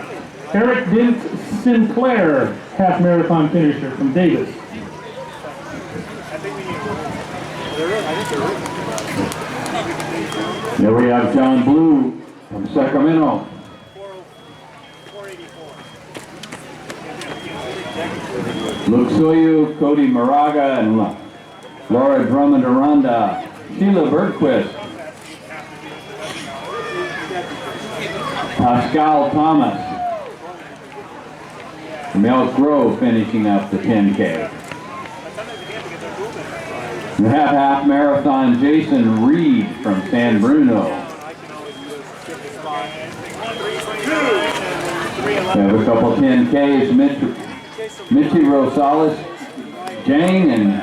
Eric Dent Sinclair, half marathon finisher from Davis. There we have John Blue from Sacramento. Luke Soyu, Cody Moraga, and Laura Drummond-Aranda. Sheila Bergquist. Pascal Thomas from Elk Grove finishing up the 10K. We have half marathon Jason Reed from San Bruno. We have a couple 10Ks, Mitchie Rosales, Jane and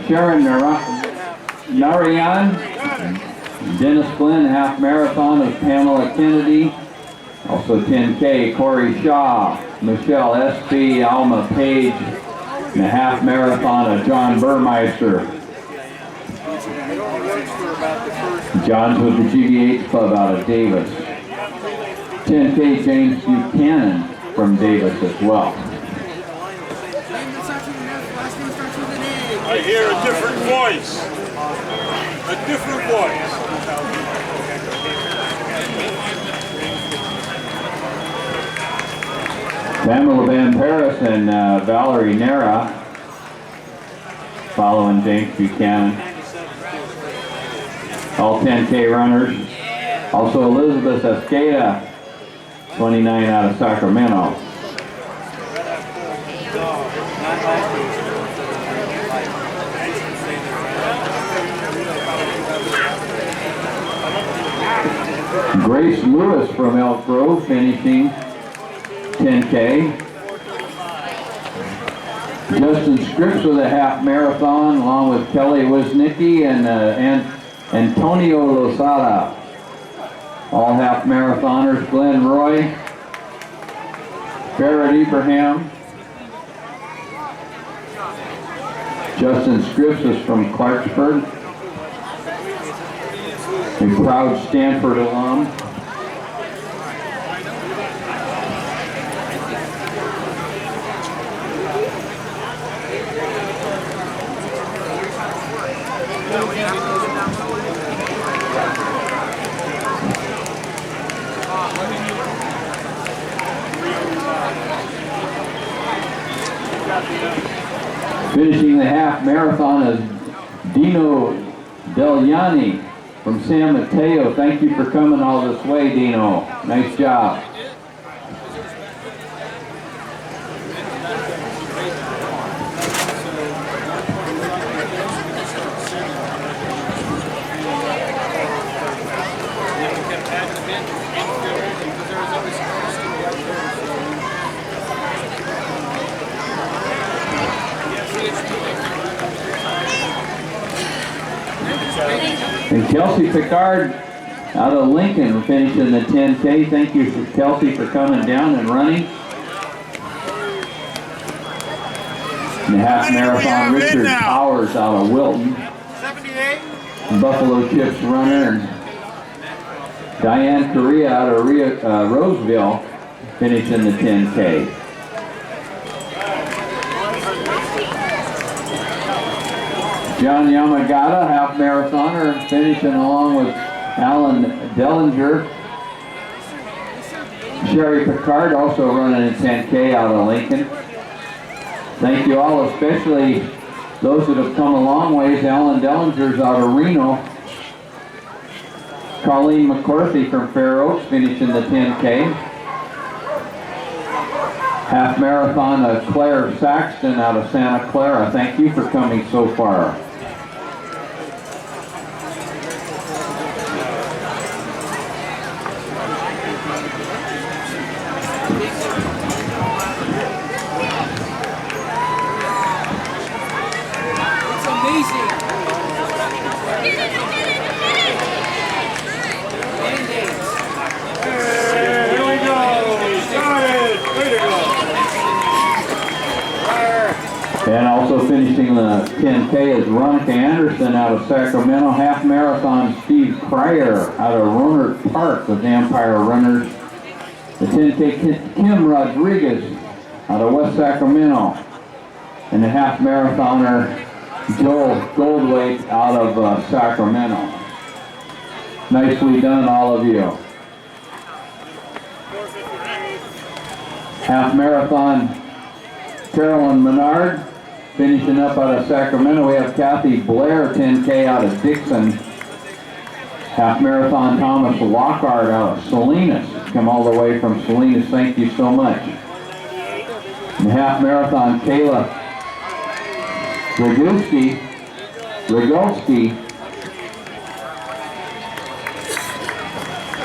Sharon Narayan. Dennis Glenn, half marathon of Pamela Kennedy. Also 10K, Corey Shaw, Michelle S.P., Alma Page, and a half marathon of John Burmeister. John's with the GBH Club out of Davis. 10K, James Buchanan from Davis as well. I hear a different voice. A different voice. Pamela Van Paris and Valerie Nera following James Buchanan. All 10K runners. Also Elizabeth Escada, 29 out of Sacramento. from Elk Grove, finishing 10K. Justin Scripps with a half marathon, along with Kelly Wisnicki and Antonio Lozada. All half marathoners, Glenn Roy, Barrett Ibrahim. Justin Scripps is from Clarksburg, a proud Stanford alum. Finishing the half marathon is Dino Deliani from San Mateo. Thank you for coming all this way, Dino. Nice job. And Kelsey Picard out of Lincoln finishing the 10K. Thank you, Kelsey, for coming down and running. And the half marathon, Richard Powers out of Wilton. 78. Buffalo Chips runner. And Diane Correa out of Roseville finishing the 10K. John Yamagata, half marathoner, finishing along with Alan Dellinger. Sherry Picard also running a 10K out of Lincoln. Thank you all, especially those that have come a long ways. Alan Dellinger's out of Reno. Colleen McCarthy from Fair Oaks finishing the 10K. Half marathon of Claire Saxton out of Santa Clara. Thank you for coming so far. And also finishing the 10K is Veronica Anderson out of Sacramento. Half marathon, Steve Pryor out of Rohnert Park with Empire Runners. The 10K, Kim Rodriguez out of West Sacramento. And the half marathoner, Joel Goldwaite out of Sacramento. Nicely done, all of you. Half marathon, Carolyn Menard. Finishing up out of Sacramento, we have Kathy Blair, 10K out of Dixon. Half marathon, Thomas Lockhart out of Salinas. Come all the way from Salinas, thank you so much. And half marathon, Kayla Regulski.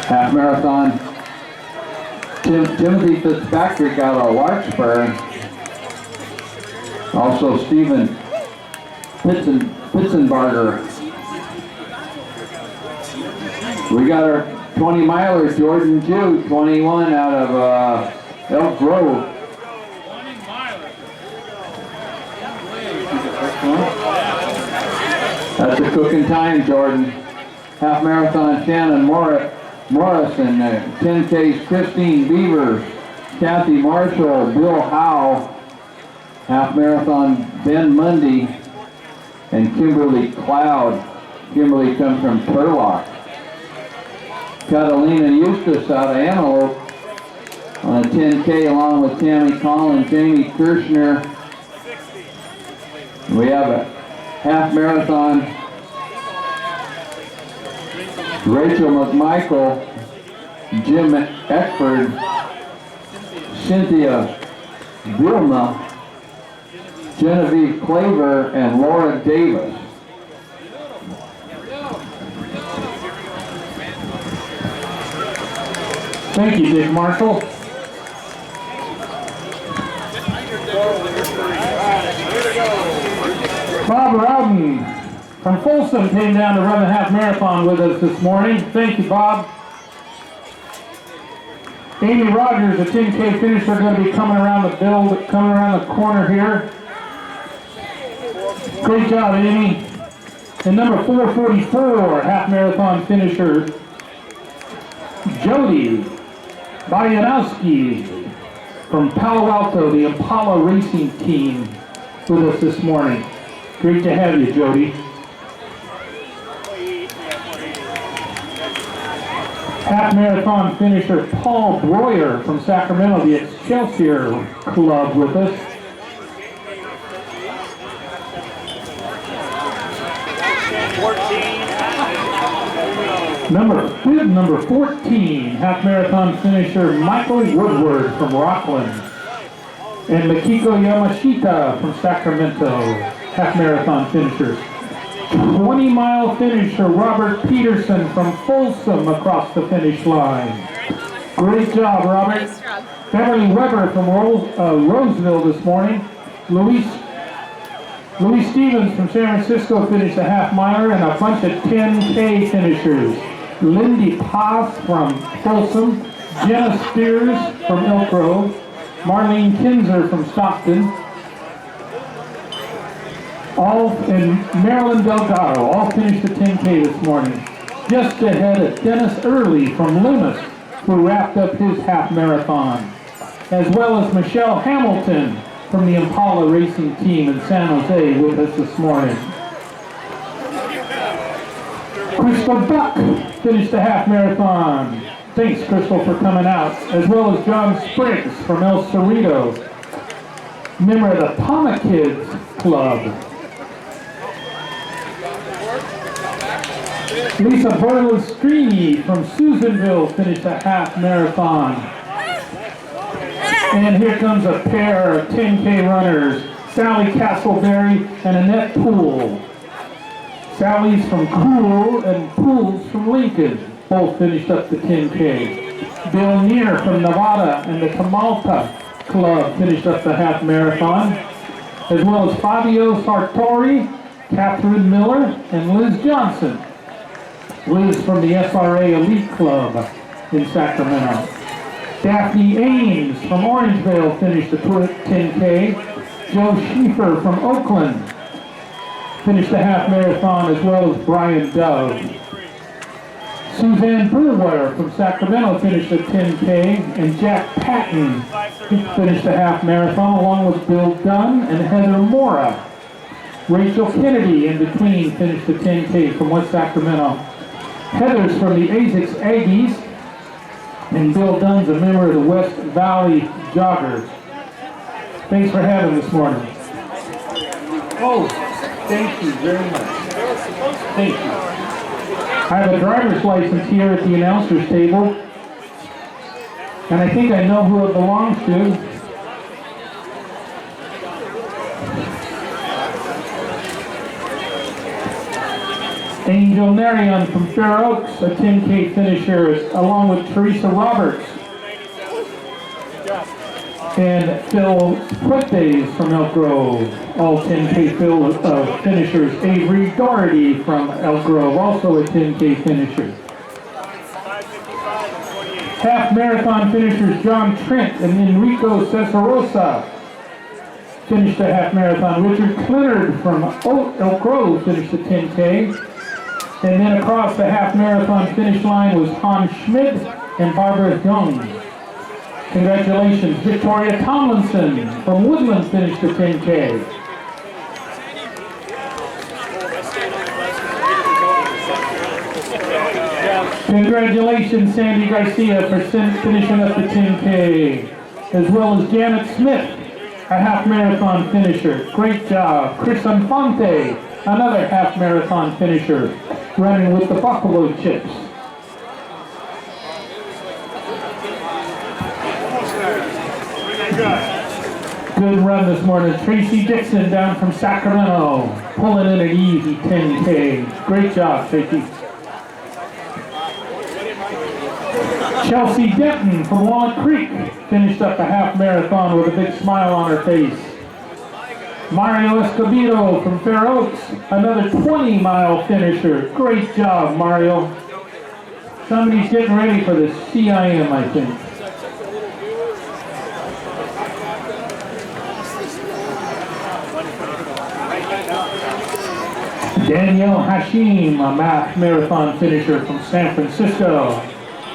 Half marathon, Timothy Fitzpatrick out of Larkspur. Also Stephen Pitzenbarger. We got our 20 milers, Jordan Jew, 21 out of Elk Grove. 20 milers. That's a cooking time, Jordan. Half marathon, Shannon Morris and 10Ks, Christine Beavers, Kathy Marshall, Bill Howe. Half marathon, Ben Mundy and Kimberly Cloud. Kimberly comes from Turlock. Catalina Eustace out of Antelope on a 10K along with Tammy Collins, Jamie Kirshner. We have a half marathon, Rachel McMichael, Jim Eckford, Cynthia Vilma, Genevieve Claver, and Laura Davis. Thank you, Dick Marshall. Bob Rowden from Folsom came down to run the half marathon with us this morning. Thank you, Bob. Amy Rogers, a 10K finisher, going to be coming around the corner here. Great job, Amy. And number 444, half marathon finisher, Jody Bayanowski from Palo Alto, the Impala Racing Team, with us this morning. Great to have you, Jody. Half marathon finisher Paul Breuer from Sacramento, the Excelsior Club, with us. Number 14, half marathon finisher Michael Woodward from Rockland. And Makiko Yamashita from Sacramento, half marathon finishers. 20-mile finisher Robert Peterson from Folsom across the finish line. Great job, Robert. Beverly Weber from Roseville this morning. Louis Stevens from San Francisco finished a half miler, and a bunch of 10K finishers. Lindy Pass from Folsom, Jenna Spears from Elk Grove, Marlene Kinzer from Stockton, and Marilyn Delgado all finished the 10K this morning. Just ahead of Dennis Early from Loomis, who wrapped up his half marathon, as well as Michelle Hamilton from the Impala Racing Team in San Jose with us this morning. Crystal Buck finished the half marathon. Thanks, Crystal, for coming out, as well as John Spriggs from El Cerrito, member of the Palma Kids Club. Lisa Borlestrini from Susanville finished a half marathon. And here comes a pair of 10K runners, Sally Castleberry and Annette Poole. Sally's from Cool and Poole's from Lincoln. Both finished up the 10K. Bill Neer from Nevada and the Tamalpa Club finished up the half marathon, as well as Fabio Sartori, Catherine Miller, and Liz Johnson. Liz from the SRA Elite Club in Sacramento. Daphne Ames from Orangevale finished the 10K. Joe Schieffer from Oakland finished the half marathon, as well as Brian Dove. Suzanne Brewer from Sacramento finished the 10K, and Jack Patton finished the half marathon, along with Bill Dunn and Heather Mora. Rachel Kennedy in between finished the 10K from West Sacramento. Heather's from the ASICS Aggies, and Bill Dunn's a member of the West Valley Joggers. Thanks for having this morning. Oh, thank you very much. Thank you. I have a driver's license here at the announcer's table, and I think I know who it belongs to. Angel Narion from Fair Oaks, a 10K finisher, along with Teresa Roberts. And Phil Fuentes from Elk Grove, all 10K finishers. Avery Doherty from Elk Grove, also a 10K finisher. Half marathon finishers John Trent and Enrico Cesarosa finished the half marathon. Richard Clinard from Elk Grove finished the 10K. And then across the half marathon finish line was Hans Schmidt and Barbara Young. Congratulations. Victoria Tomlinson from Woodland finished the 10K. Congratulations, Sandy Garcia, for finishing up the 10K. As well as Janet Smith, a half marathon finisher. Great job. Chris Infante, another half marathon finisher, running with the Buffalo Chips. Good run this morning. Tracy Dixon down from Sacramento, pulling in an easy 10K. Great job, Tracy. Chelsea Denton from Walnut Creek finished up the half marathon with a big smile on her face. Mario Escobedo from Fair Oaks, another 20-mile finisher. Great job, Mario. Somebody's getting ready for the CIM, I think. Danielle Hashim, a half marathon finisher from San Francisco.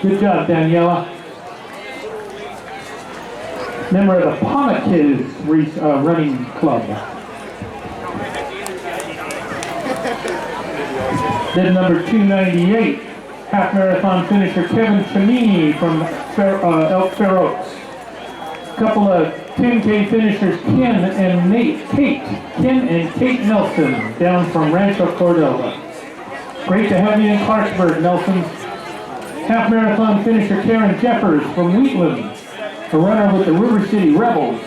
Good job, Daniela. Member of the Pama Kids running club. Then number 298, half marathon finisher Kevin Chenini from Elk Fair Oaks. A couple of 10K finishers, Ken and Kate Nelson, down from Rancho Cordova. Great to have you in Clarksburg, Nelson. Half marathon finisher Karen Jeffers from Wheatland, a runner with the River City Rebels.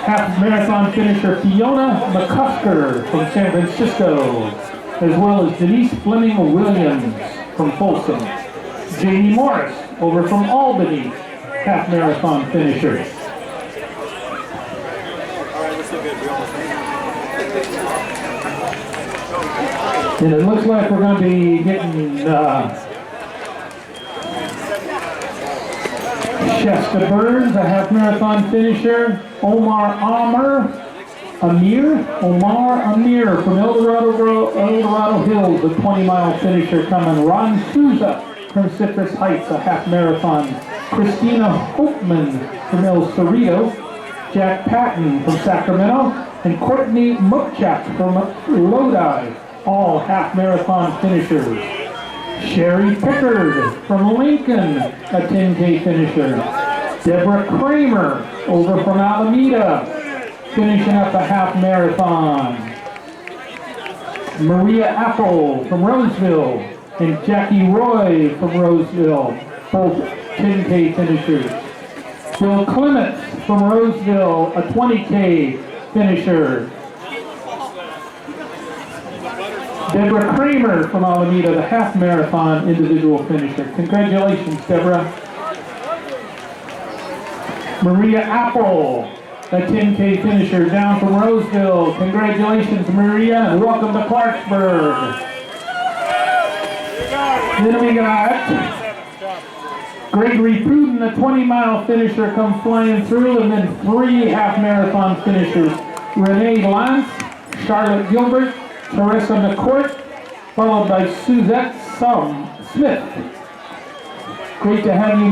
Half marathon finisher Fiona McCusker from San Francisco, as well as Denise Fleming Williams from Folsom. Jamie Morris over from Albany, half marathon finisher. And it looks like we're going to be getting Shasta Burns, a half marathon finisher. Omar Amir from El Dorado Hills, a 20-mile finisher coming. Ron Souza from Citrus Heights, a half marathon. Christina Hopeman from El Cerrito. Jack Patton from Sacramento. And Courtney Mukchak from Lodi, all half marathon finishers. Sherry Pickard from Lincoln, a 10K finisher. Deborah Kramer over from Alameda, finishing up a half marathon. Maria Apple from Roseville and Jackie Roy from Roseville, both 10K finishers. Bill Clements from Roseville, a 20K finisher. Deborah Kramer from Alameda, the half marathon individual finisher. Congratulations, Deborah. Maria Apple, a 10K finisher down from Roseville. Congratulations, Maria, and welcome to Clarksburg. Then we got Gregory Pruden, a 20-mile finisher, come flying through, and then 3 half marathon finishers. Renee Lance, Charlotte Gilbert, Teresa McCourt, followed by Suzette Smith. Great to have you